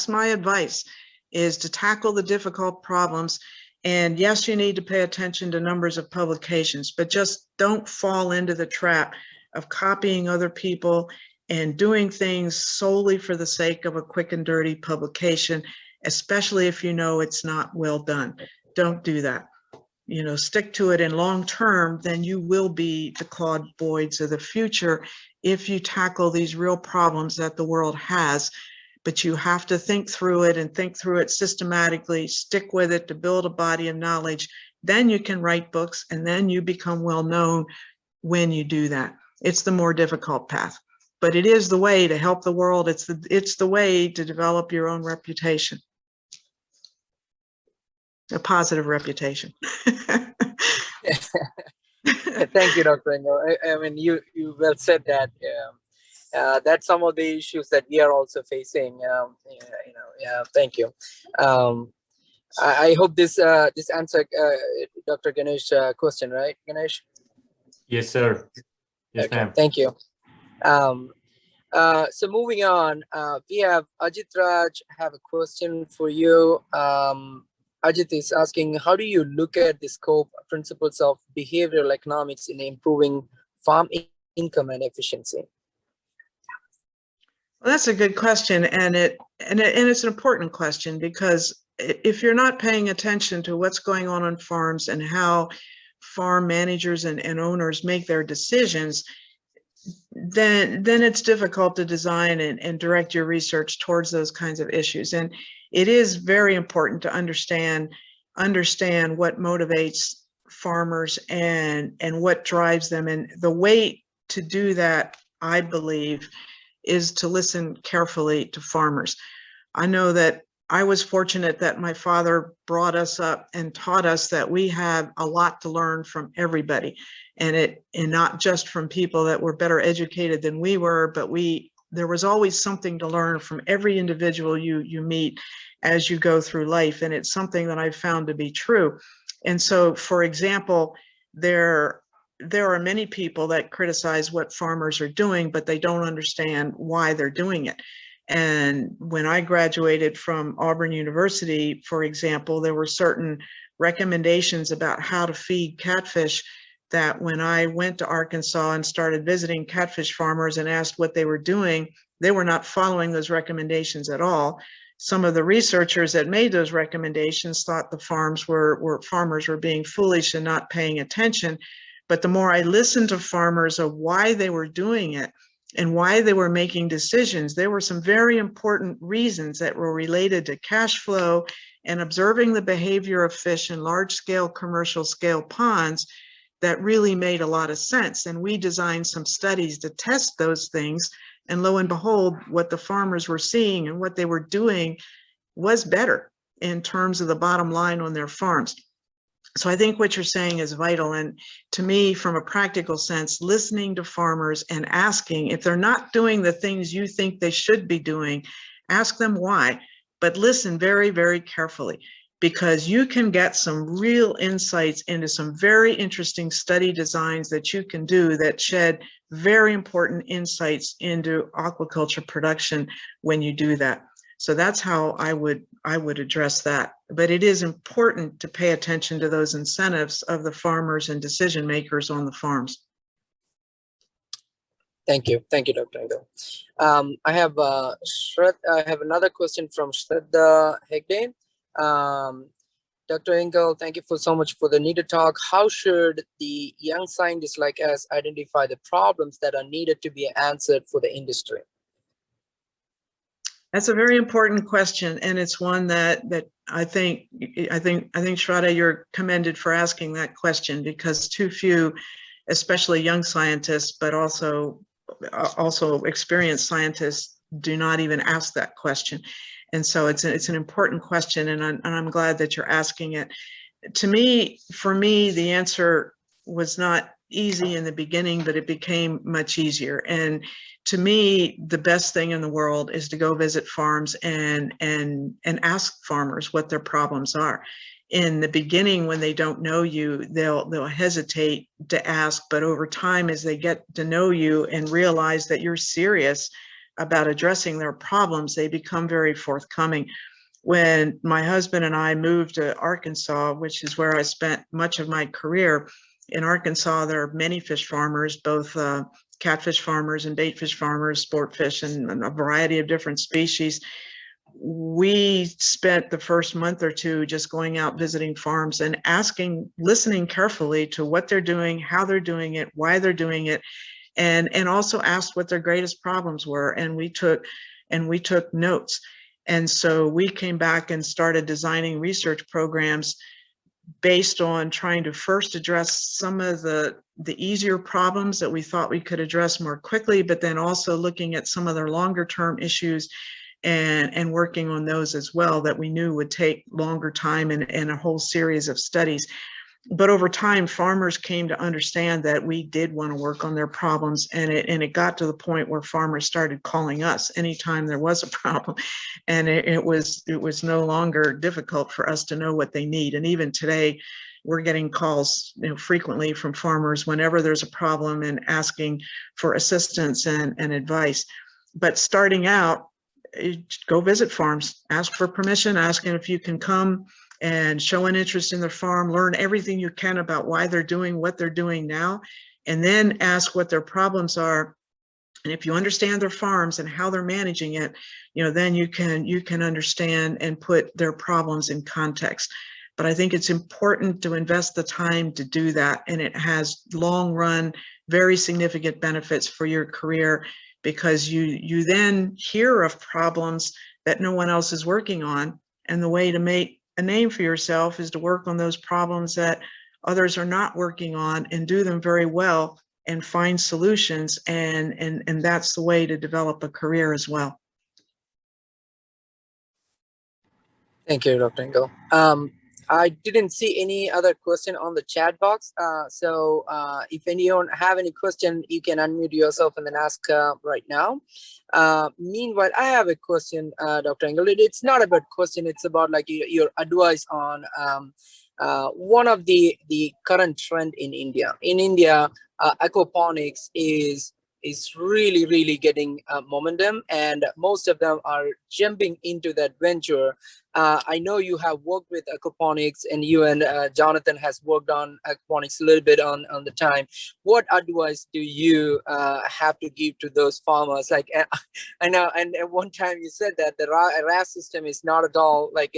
my advice, is to tackle the difficult problems. And yes, you need to pay attention to numbers of publications, but just don't fall into the trap of copying other people and doing things solely for the sake of a quick and dirty publication, especially if you know it's not well done. Don't do that. You know, stick to it in long term, then you will be the Claude Boyds of the future if you tackle these real problems that the world has. But you have to think through it and think through it systematically, stick with it to build a body of knowledge. Then you can write books and then you become well known when you do that. It's the more difficult path, but it is the way to help the world. It's the way to develop your own reputation. a positive reputation. Thank you, Dr. Engel. I mean, you well said that. That's some of the issues that we are also facing. Thank you. I hope this answer Dr. Ganesh question, right, Ganesh? Yes, sir. Yes, Okay, ma'am. thank you. So moving on, we have Ajit Raj have a question for you. Ajit is asking, how do you look at the scope principles of behavioral economics in improving farm income and efficiency? Well, that's a good question, and it's an important question, because if you're not paying attention to what's going on farms and how farm managers and owners make their decisions, then it's difficult to design and direct your research towards those kinds of issues. And it is very important to understand what motivates farmers and what drives them. And the way to do that, I believe, is to listen carefully to farmers. I know that I was fortunate that my father brought us up and taught us that we have a lot to learn from everybody, and not just from people that were better educated than we were, but there was always something to learn from every individual you meet as you go through life. And it's something that I've found to be true. And so, for example, there are many people that criticize what farmers are doing, but they don't understand why they're doing it. And when I graduated from Auburn University, for example, there were certain recommendations about how to feed catfish that when I went to Arkansas and started visiting catfish farmers and asked what they were doing, they were not following those recommendations at all. Some of the researchers that made those recommendations thought the farmers were being foolish and not paying attention. But the more I listened to farmers of why they were doing it and why they were making decisions, there were some very important reasons that were related to cash flow and observing the behavior of fish in large-scale commercial scale ponds that really made a lot of sense. And we designed some studies to test those things. And lo and behold, what the farmers were seeing and what they were doing was better in terms of the bottom line on their farms. So I think what you're saying is vital. And to me, from a practical sense, listening to farmers and asking if they're not doing the things you think they should be doing, ask them why, but listen very, very carefully, because you can get some real insights into some very interesting study designs that you can do that shed very important insights into aquaculture production when you do that. So that's how I would address that. But it is important to pay attention to those incentives of the farmers and decision makers on the farms. Thank you, Dr. Engel. I have another question from Shraddha Hegde. Dr. Engel, thank you so much for the needed talk. How should the young scientists like us identify the problems that are needed to be answered for the industry? That's a very important question, and it's one that I think Shraddha, you're commended for asking that question, because too few, especially young scientists, but also experienced scientists, do not even ask that question. And so it's an important question, and I'm glad that you're asking it. For me, the answer was not easy in the beginning, but it became much easier. And to me, the best thing in the world is to go visit farms and ask farmers what their problems are. In the beginning, when they don't know you, they'll hesitate to ask, but over time, as they get to know you and realize that you're serious about addressing their problems, they become very forthcoming. When my husband and I moved to Arkansas, which is where I spent much of my career, in Arkansas, there are many fish farmers, both catfish farmers and bait fish farmers, sport fish, and a variety of different species. We spent the first month or two just going out visiting farms and listening carefully to what they're doing, how they're doing it, why they're doing it, and also asked what their greatest problems were. And we took notes. And so we came back and started designing research programs based on trying to first address some of the easier problems that we thought we could address more quickly, but then also looking at some of their longer term issues and working on those as well that we knew would take longer time and a whole series of studies. But over time, farmers came to understand that we did want to work on their problems, and it got to the point where farmers started calling us anytime there was a problem, and it was no longer difficult for us to know what they need. And even today, we're getting calls, frequently from farmers whenever there's a problem and asking for assistance and advice. But starting out, go visit farms, ask for permission, asking if you can come and show an interest in their farm, learn everything you can about why they're doing what they're doing now, and then ask what their problems are. And if you understand their farms and how they're managing it, then you can understand and put their problems in context. But I think it's important to invest the time to do that, and it has long run, very significant benefits for your career, because you then hear of problems that no one else is working on, and the way to make a name for yourself is to work on those problems that others are not working on and do them very well and find solutions, and that's the way to develop a career as well. Thank you, Dr. Engle. I didn't see any other question on the chat box. So if anyone have any question, you can unmute yourself and then ask right now. Meanwhile, I have a question, Dr. Engle. It's not about question. It's about like your advice on one of the current trend in India. In India, aquaponics is really getting momentum, and most of them are jumping into that venture. I know you have worked with aquaponics, and you and Jonathan has worked on aquaponics a little bit on the time. What advice do you have to give to those farmers? Like, I know, and at one time you said that the RAS system is not at all like,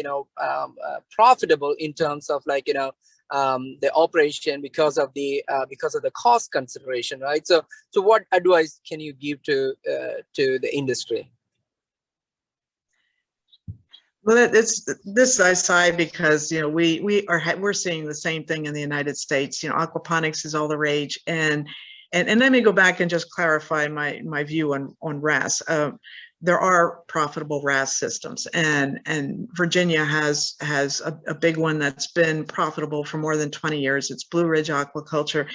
profitable in terms of like, the operation because of the cost consideration, right? So what advice can you give to the industry? Well, it's this I sigh because we're seeing the same thing in the United States. Aquaponics is all the rage, and let me go back and just clarify my view on RAS. There are profitable RAS systems, and Virginia has a big one that's been profitable for more than 20 years. It's Blue Ridge Aquaculture.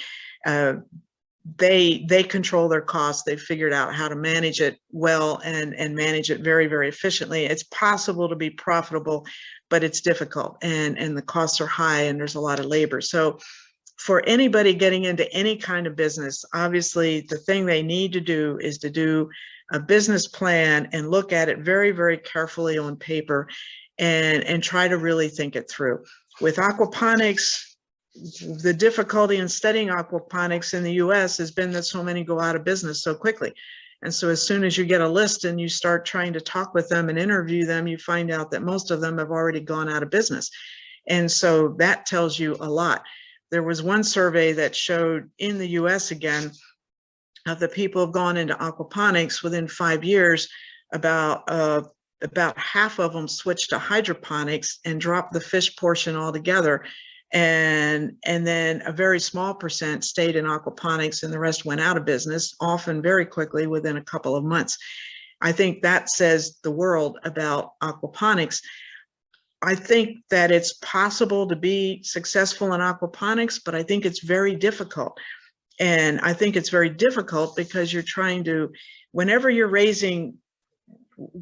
They control their costs. They've figured out how to manage it well and manage it very, very efficiently. It's possible to be profitable, but it's difficult, and the costs are high, and there's a lot of labor. So for anybody getting into any kind of business, obviously the thing they need to do is to do a business plan and look at it very, very carefully on paper and try to really think it through. With aquaponics, the difficulty in studying aquaponics in the US has been that so many go out of business so quickly. And so as soon as you get a list and you start trying to talk with them and interview them, you find out that most of them have already gone out of business. And so that tells you a lot. There was one survey that showed in the US again, of the people who have gone into aquaponics within 5 years, about half of them switched to hydroponics and dropped the fish portion altogether. And then a very small percent stayed in aquaponics, and the rest went out of business, often very quickly within a couple of months. I think that says the world about aquaponics. I think that it's possible to be successful in aquaponics, but I think it's very difficult. And I think it's very difficult because you're trying to, whenever you're raising,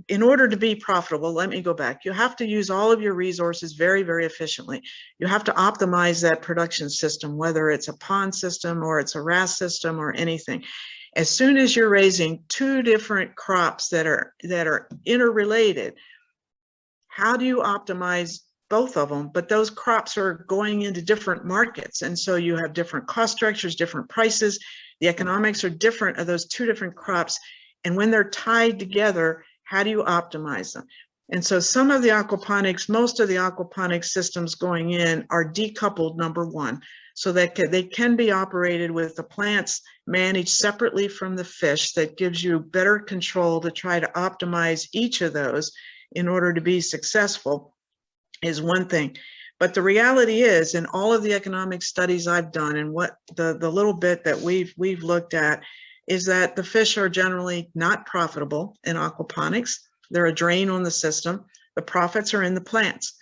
in order to be profitable, let me go back, you have to use all of your resources very, very efficiently. You have to optimize that production system, whether it's a pond system or it's a RAS system or anything. As soon as you're raising two different crops that are interrelated, how do you optimize both of them? But those crops are going into different markets, and so you have different cost structures, different prices. The economics are different of those two different crops, and when they're tied together, how do you optimize them? And so some of the aquaponics, most of the aquaponics systems going in are decoupled, number one, so that they can be operated with the plants managed separately from the fish. That gives you better control to try to optimize each of those in order to be successful, is one thing. But the reality is, in all of the economic studies I've done, and what the little bit that we've looked at, is that the fish are generally not profitable in aquaponics. They're a drain on the system. The profits are in the plants.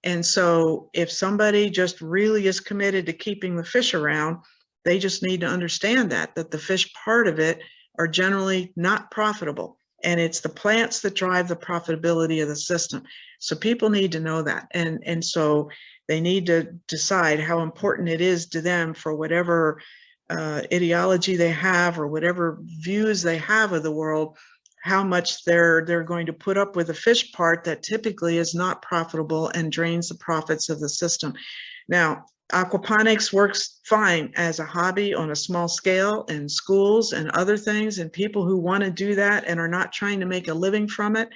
And so if somebody just really is committed to keeping the fish around, they just need to understand that the fish part of it are generally not profitable. And it's the plants that drive the profitability of the system. So people need to know that. And so they need to decide how important it is to them for whatever ideology they have or whatever views they have of the world, how much they're going to put up with the fish part that typically is not profitable and drains the profits of the system. Now, aquaponics works fine as a hobby on a small scale in schools and other things, and people who want to do that and are not trying to make a living from it,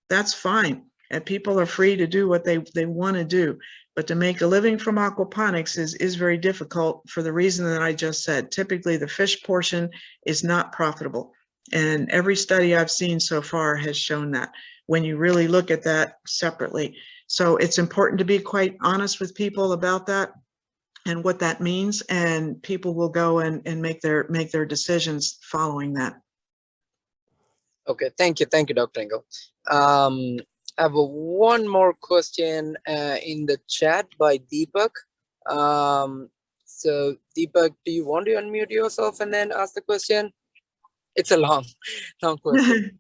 that's fine. And people are free to do what they want to do. But to make a living from aquaponics is very difficult for the reason that I just said. Typically, the fish portion is not profitable. And every study I've seen so far has shown that when you really look at that separately. So it's important to be quite honest with people about that and what that means, and people will go and make their decisions following that. Okay, thank you, Dr. Engle. I have one more question in the chat by Deepak. So Deepak, do you want to unmute yourself and then ask the question? It's a long question.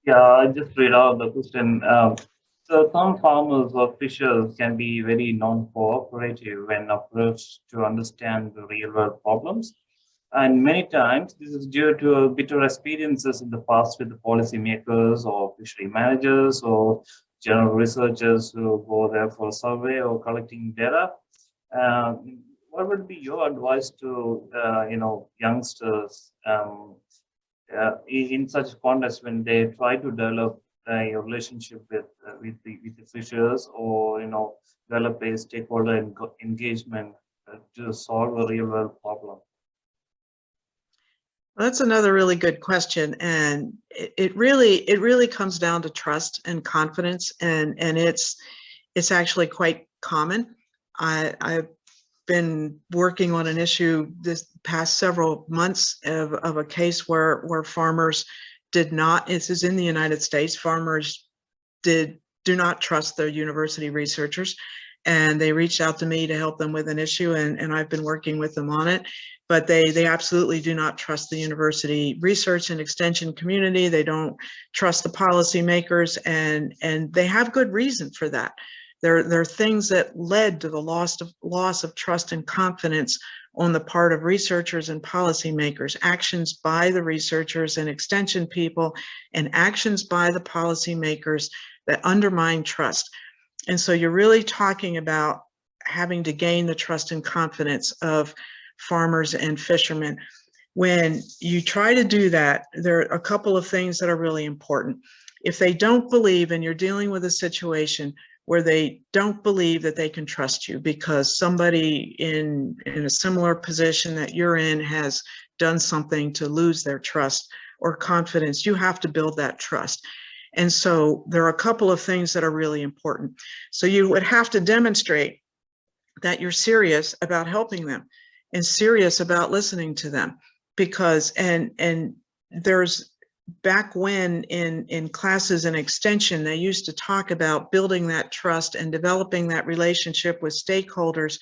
Yeah, I just read out the question. So some farmers or fishers can be very non-cooperative when approached to understand the real-world problems. And many times this is due to bitter experiences in the past with the policymakers or fishery managers or general researchers who go there for a survey or collecting data. What would be your advice to youngsters in such a context when they try to develop a relationship with the fishers, or develop a stakeholder engagement to solve a real world problem? Well, that's another really good question, and it really comes down to trust and confidence, and it's actually quite common. I've been working on an issue this past several months of a case where farmers did not, this is in the United States, farmers do not trust their university researchers, and they reached out to me to help them with an issue, and I've been working with them on it. But they absolutely do not trust the university research and extension community. They don't trust the policymakers, and they have good reason for that. There are things that led to the loss of trust and confidence on the part of researchers and policymakers, actions by the researchers and extension people, and actions by the policymakers that undermine trust. And so you're really talking about having to gain the trust and confidence of farmers and fishermen. When you try to do that, there are a couple of things that are really important. If they don't believe, and you're dealing with a situation where they don't believe that they can trust you because somebody in a similar position that you're in has done something to lose their trust or confidence, you have to build that trust. And so there are a couple of things that are really important. So you would have to demonstrate that you're serious about helping them and serious about listening to them, because and there's, back when in classes in extension, they used to talk about building that trust and developing that relationship with stakeholders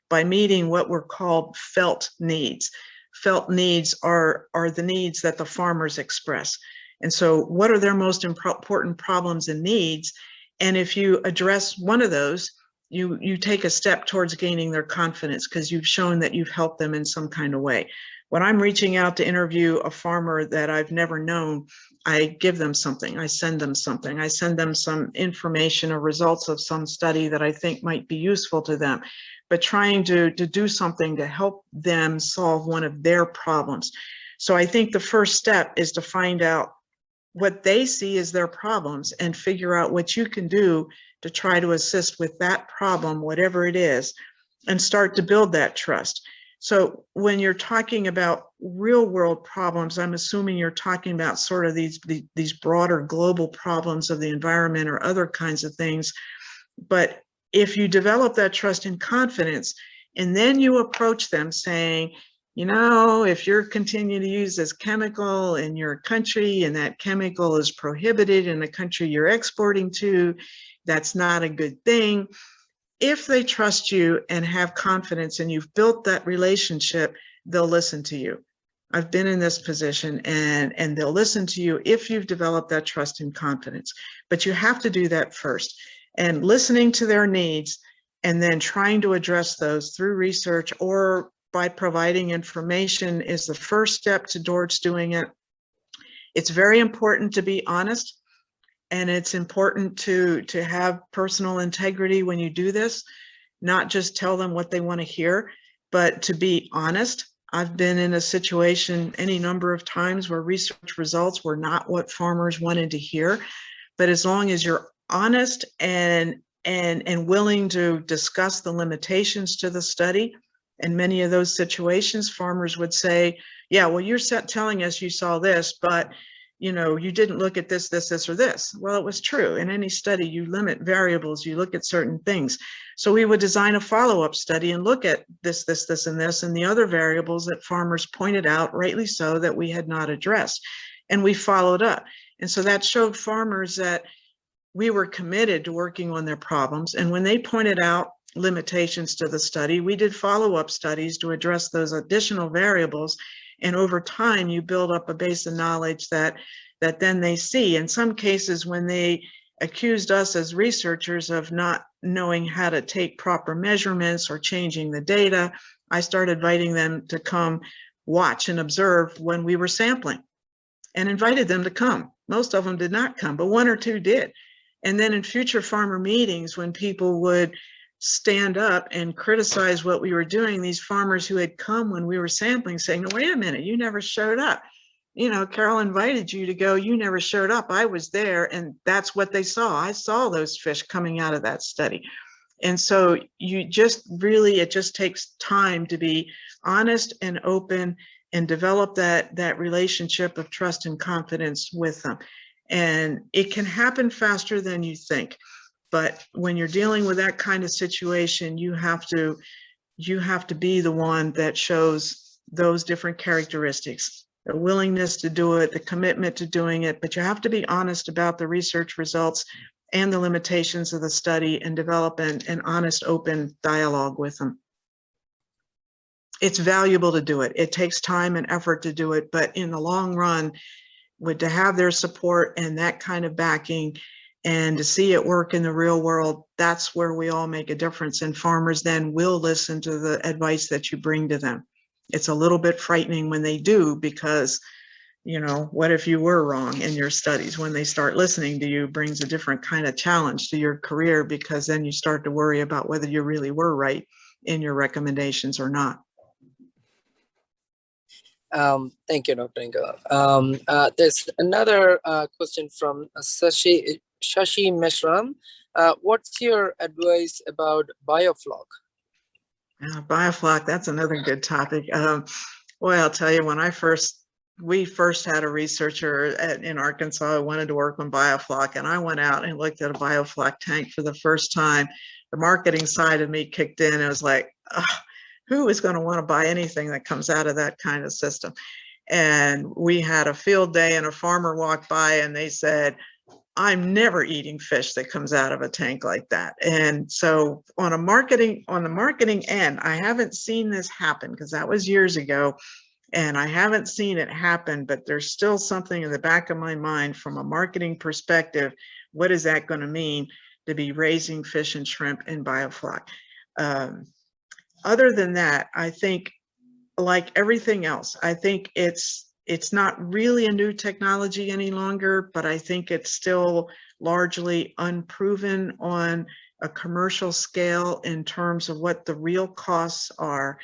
by meeting what were called felt needs. Felt needs are the needs that the farmers express. And so what are their most important problems and needs? And if you address one of those, you take a step towards gaining their confidence because you've shown that you've helped them in some kind of way. When I'm reaching out to interview a farmer that I've never known, I give them something, I send them something, I send them some information or results of some study that I think might be useful to them, but trying to do something to help them solve one of their problems. So I think the first step is to find out what they see as their problems and figure out what you can do to try to assist with that problem, whatever it is, and start to build that trust. So when you're talking about real world problems, I'm assuming you're talking about sort of these broader global problems of the environment or other kinds of things. But if you develop that trust and confidence, and then you approach them saying, you know, if you're continuing to use this chemical in your country and that chemical is prohibited in the country you're exporting to, that's not a good thing. If they trust you and have confidence and you've built that relationship, they'll listen to you. I've been in this position, and they'll listen to you if you've developed that trust and confidence. But you have to do that first. And listening to their needs and then trying to address those through research or by providing information is the first step towards doing it. It's very important to be honest, and it's important to have personal integrity when you do this, not just tell them what they want to hear, but to be honest. I've been in a situation any number of times where research results were not what farmers wanted to hear. But as long as you're honest and willing to discuss the limitations to the study, in many of those situations, farmers would say, yeah, well, you're telling us you saw this, but you know, you didn't look at this, this, this, or this. Well, it was true. In any study, you limit variables, you look at certain things. So we would design a follow-up study and look at this, this, this, and this, and the other variables that farmers pointed out, rightly so, that we had not addressed. And we followed up. And so that showed farmers that we were committed to working on their problems. And when they pointed out limitations to the study, we did follow-up studies to address those additional variables. And over time, you build up a base of knowledge that then they see. In some cases, when they accused us as researchers of not knowing how to take proper measurements or changing the data, I started inviting them to come watch and observe when we were sampling, and invited them to come. Most of them did not come, but one or two did. And then in future farmer meetings, when people would stand up and criticize what we were doing, these farmers who had come when we were sampling saying, no, wait a minute, you never showed up. You know, Carole invited you to go, you never showed up. I was there, and that's what they saw. I saw those fish coming out of that study. And so you just really, it just takes time to be honest and open and develop that relationship of trust and confidence with them. And it can happen faster than you think. But when you're dealing with that kind of situation, you have to be the one that shows those different characteristics, the willingness to do it, the commitment to doing it, but you have to be honest about the research results and the limitations of the study and develop an honest, open dialogue with them. It's valuable to do it. It takes time and effort to do it, but in the long run, to have their support and that kind of backing, and to see it work in the real world, that's where we all make a difference. And farmers then will listen to the advice that you bring to them. It's a little bit frightening when they do, because, you know, what if you were wrong in your studies? When they start listening to you, brings a different kind of challenge to your career, because then you start to worry about whether you really were right in your recommendations or not. Thank you, Dr. Engle. There's another question from Shashi Meshram. What's your advice about biofloc? Biofloc, that's another good topic. Boy, I'll tell you, when we first had a researcher in Arkansas who wanted to work on biofloc, and I went out and looked at a biofloc tank for the first time, the marketing side of me kicked in. It was like, who is going to want to buy anything that comes out of that kind of system? And we had a field day, and a farmer walked by and they said, I'm never eating fish that comes out of a tank like that. And so on the marketing end, I haven't seen this happen, because that was years ago, and I haven't seen it happen, but there's still something in the back of my mind from a marketing perspective. What is that going to mean to be raising fish and shrimp in biofloc? Other than that, I think, like everything else, I think it's not really a new technology any longer, but I think it's still largely unproven on a commercial scale in terms of what the real costs are.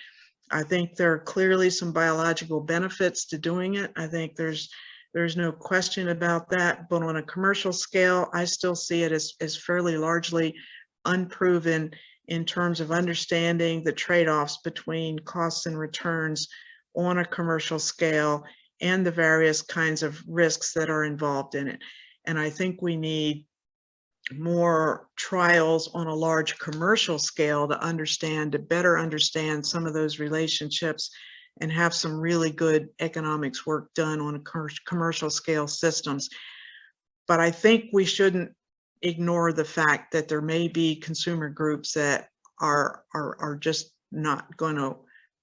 I think there are clearly some biological benefits to doing it. I think there's no question about that, but on a commercial scale, I still see it as fairly largely unproven in terms of understanding the trade-offs between costs and returns on a commercial scale and the various kinds of risks that are involved in it. And I think we need more trials on a large commercial scale to better understand some of those relationships and have some really good economics work done on a commercial scale systems. But I think we shouldn't ignore the fact that there may be consumer groups that are just not going to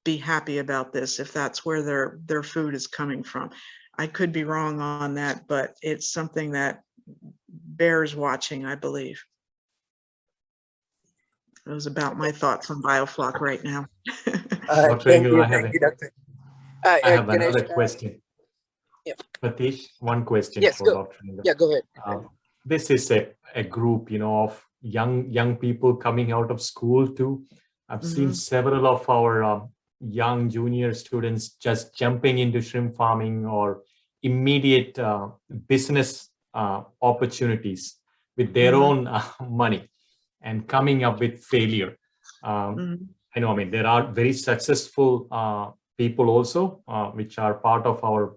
be happy about this if that's where their food is coming from. I could be wrong on that, but it's something that bears watching, I believe. Those about my thoughts on biofloc right now. Dr. Thank Engle, you, thank you, Doctor. I have Ganesh, another question. yeah. Pratish, one question Yes, for go. Dr. Engle. Yeah, go ahead. This is a group, of young people coming out of school too. I've seen several of our young junior students just jumping into shrimp farming or immediate business opportunities with their own money and coming up with failure. I know, I mean, there are very successful people also, which are part of our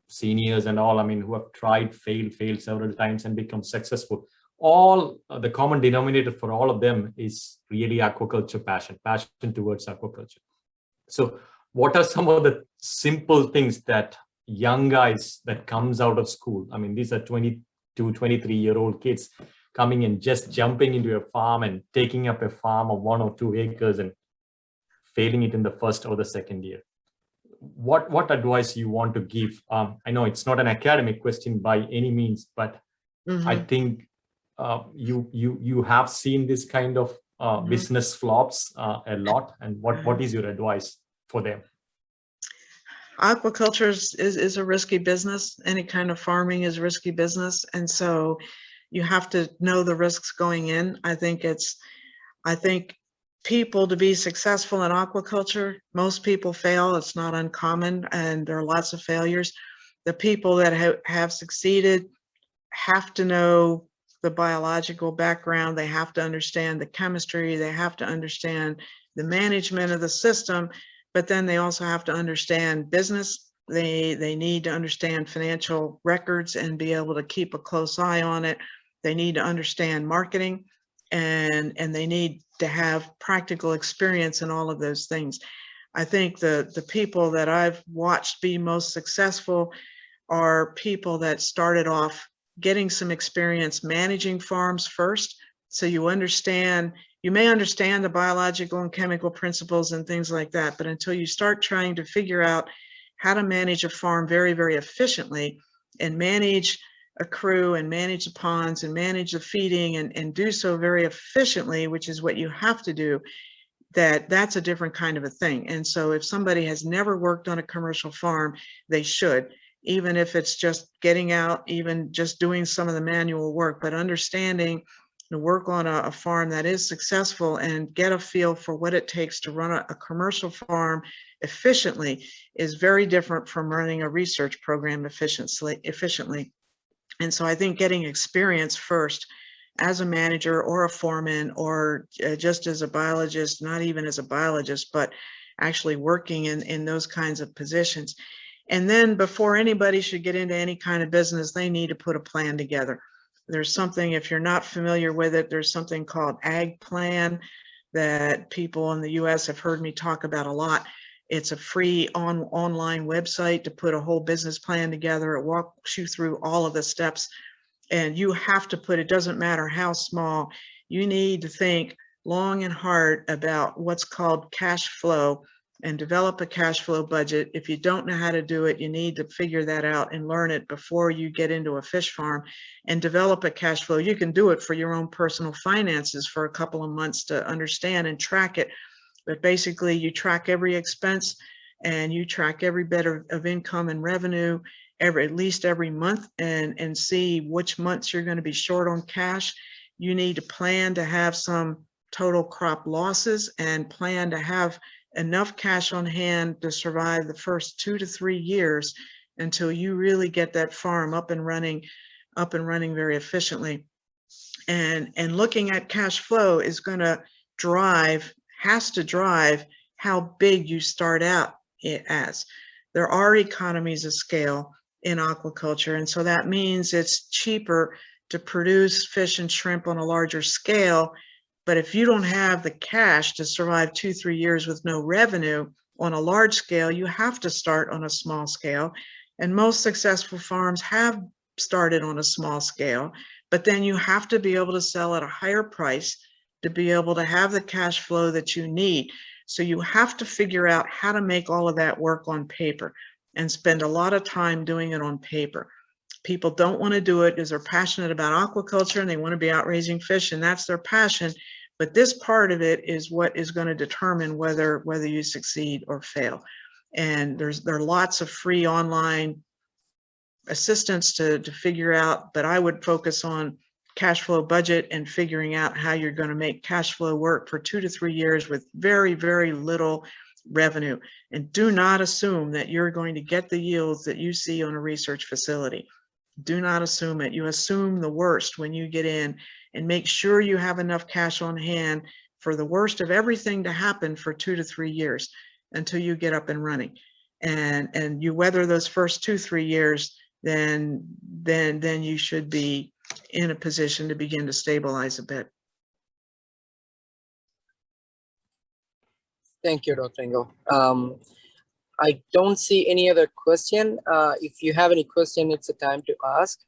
seniors and all, I mean, who have tried, failed several times and become successful. All the common denominator for all of them is really aquaculture passion towards aquaculture. So what are some of the simple things that young guys that comes out of school, I mean, these are 22, 23-year-old kids coming in, just jumping into a farm and taking up a farm of 1 or 2 acres and failing it in the first or the second year? What advice you want to give? I know it's not an academic question by any means, but I think you have seen this kind of business flops a lot. And what is your advice for them? Aquaculture is a risky business. Any kind of farming is risky business, and so you have to know the risks going in. I think people, to be successful in aquaculture, most people fail. It's not uncommon, and there are lots of failures. The people that have succeeded have to know the biological background. They have to understand the chemistry. They have to understand the management of the system, but then they also have to understand business. They need to understand financial records and be able to keep a close eye on it. They need to understand marketing, and they need to have practical experience in all of those things. I think the people that I've watched be most successful are people that started off getting some experience managing farms first. So you may understand the biological and chemical principles and things like that, but until you start trying to figure out how to manage a farm very, very efficiently and manage a crew and manage the ponds and manage the feeding and do so very efficiently, which is what you have to do, that's a different kind of a thing. And so if somebody has never worked on a commercial farm, they should, even if it's just getting out, even just doing some of the manual work, but understanding to work on a farm that is successful and get a feel for what it takes to run a commercial farm efficiently is very different from running a research program efficiently. And so I think getting experience first as a manager or a foreman or just as a biologist, not even as a biologist, but actually working in those kinds of positions. And then before anybody should get into any kind of business, they need to put a plan together. There's something, if you're not familiar with it, there's something called Ag Plan that people in the US have heard me talk about a lot. It's a free online website to put a whole business plan together. It walks you through all of the steps, and you have to put, it doesn't matter how small, you need to think long and hard about what's called cash flow and develop a cash flow budget. If you don't know how to do it, you need to figure that out and learn it before you get into a fish farm and develop a cash flow. You can do it for your own personal finances for a couple of months to understand and track it. But basically you track every expense and you track every bit of income and revenue at least every month and see which months you're going to be short on cash. You need to plan to have some total crop losses and plan to have enough cash on hand to survive the first 2 to 3 years until you really get that farm up and running very efficiently. And looking at cash flow is going to has to drive how big you start out as. There are economies of scale in aquaculture, and so that means it's cheaper to produce fish and shrimp on a larger scale. But if you don't have the cash to survive 2-3 years with no revenue, on a large scale, you have to start on a small scale. And most successful farms have started on a small scale, but then you have to be able to sell at a higher price to be able to have the cash flow that you need. So you have to figure out how to make all of that work on paper and spend a lot of time doing it on paper. People don't want to do it because they're passionate about aquaculture and they want to be out raising fish, and that's their passion. But this part of it is what is going to determine whether you succeed or fail. And there are lots of free online assistance to figure out, but I would focus on cash flow budget and figuring out how you're going to make cash flow work for 2 to 3 years with very, very little revenue. And do not assume that you're going to get the yields that you see on a research facility. Do not assume it. You assume the worst when you get in, and make sure you have enough cash on hand for the worst of everything to happen for 2 to 3 years until you get up and running. And you weather those first 2-3 years, then you should be in a position to begin to stabilize a bit. Thank you, Dr. Engle. I don't see any other question. If you have any question, it's a time to ask.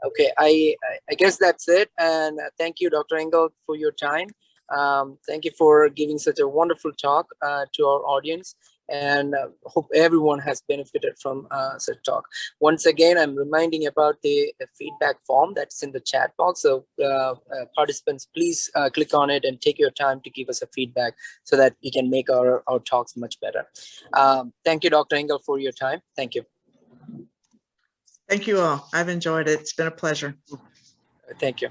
Okay, I guess that's it. And thank you, Dr. Engle, for your time. Thank you for giving such a wonderful talk to our audience, and hope everyone has benefited from such talk. Once again, I'm reminding about the feedback form that's in the chat box. So participants, please click on it and take your time to give us a feedback so that we can make our talks much better. Thank you, Dr. Engle, for your time. Thank you. Thank you all. I've enjoyed it. It's been a pleasure. Thank you.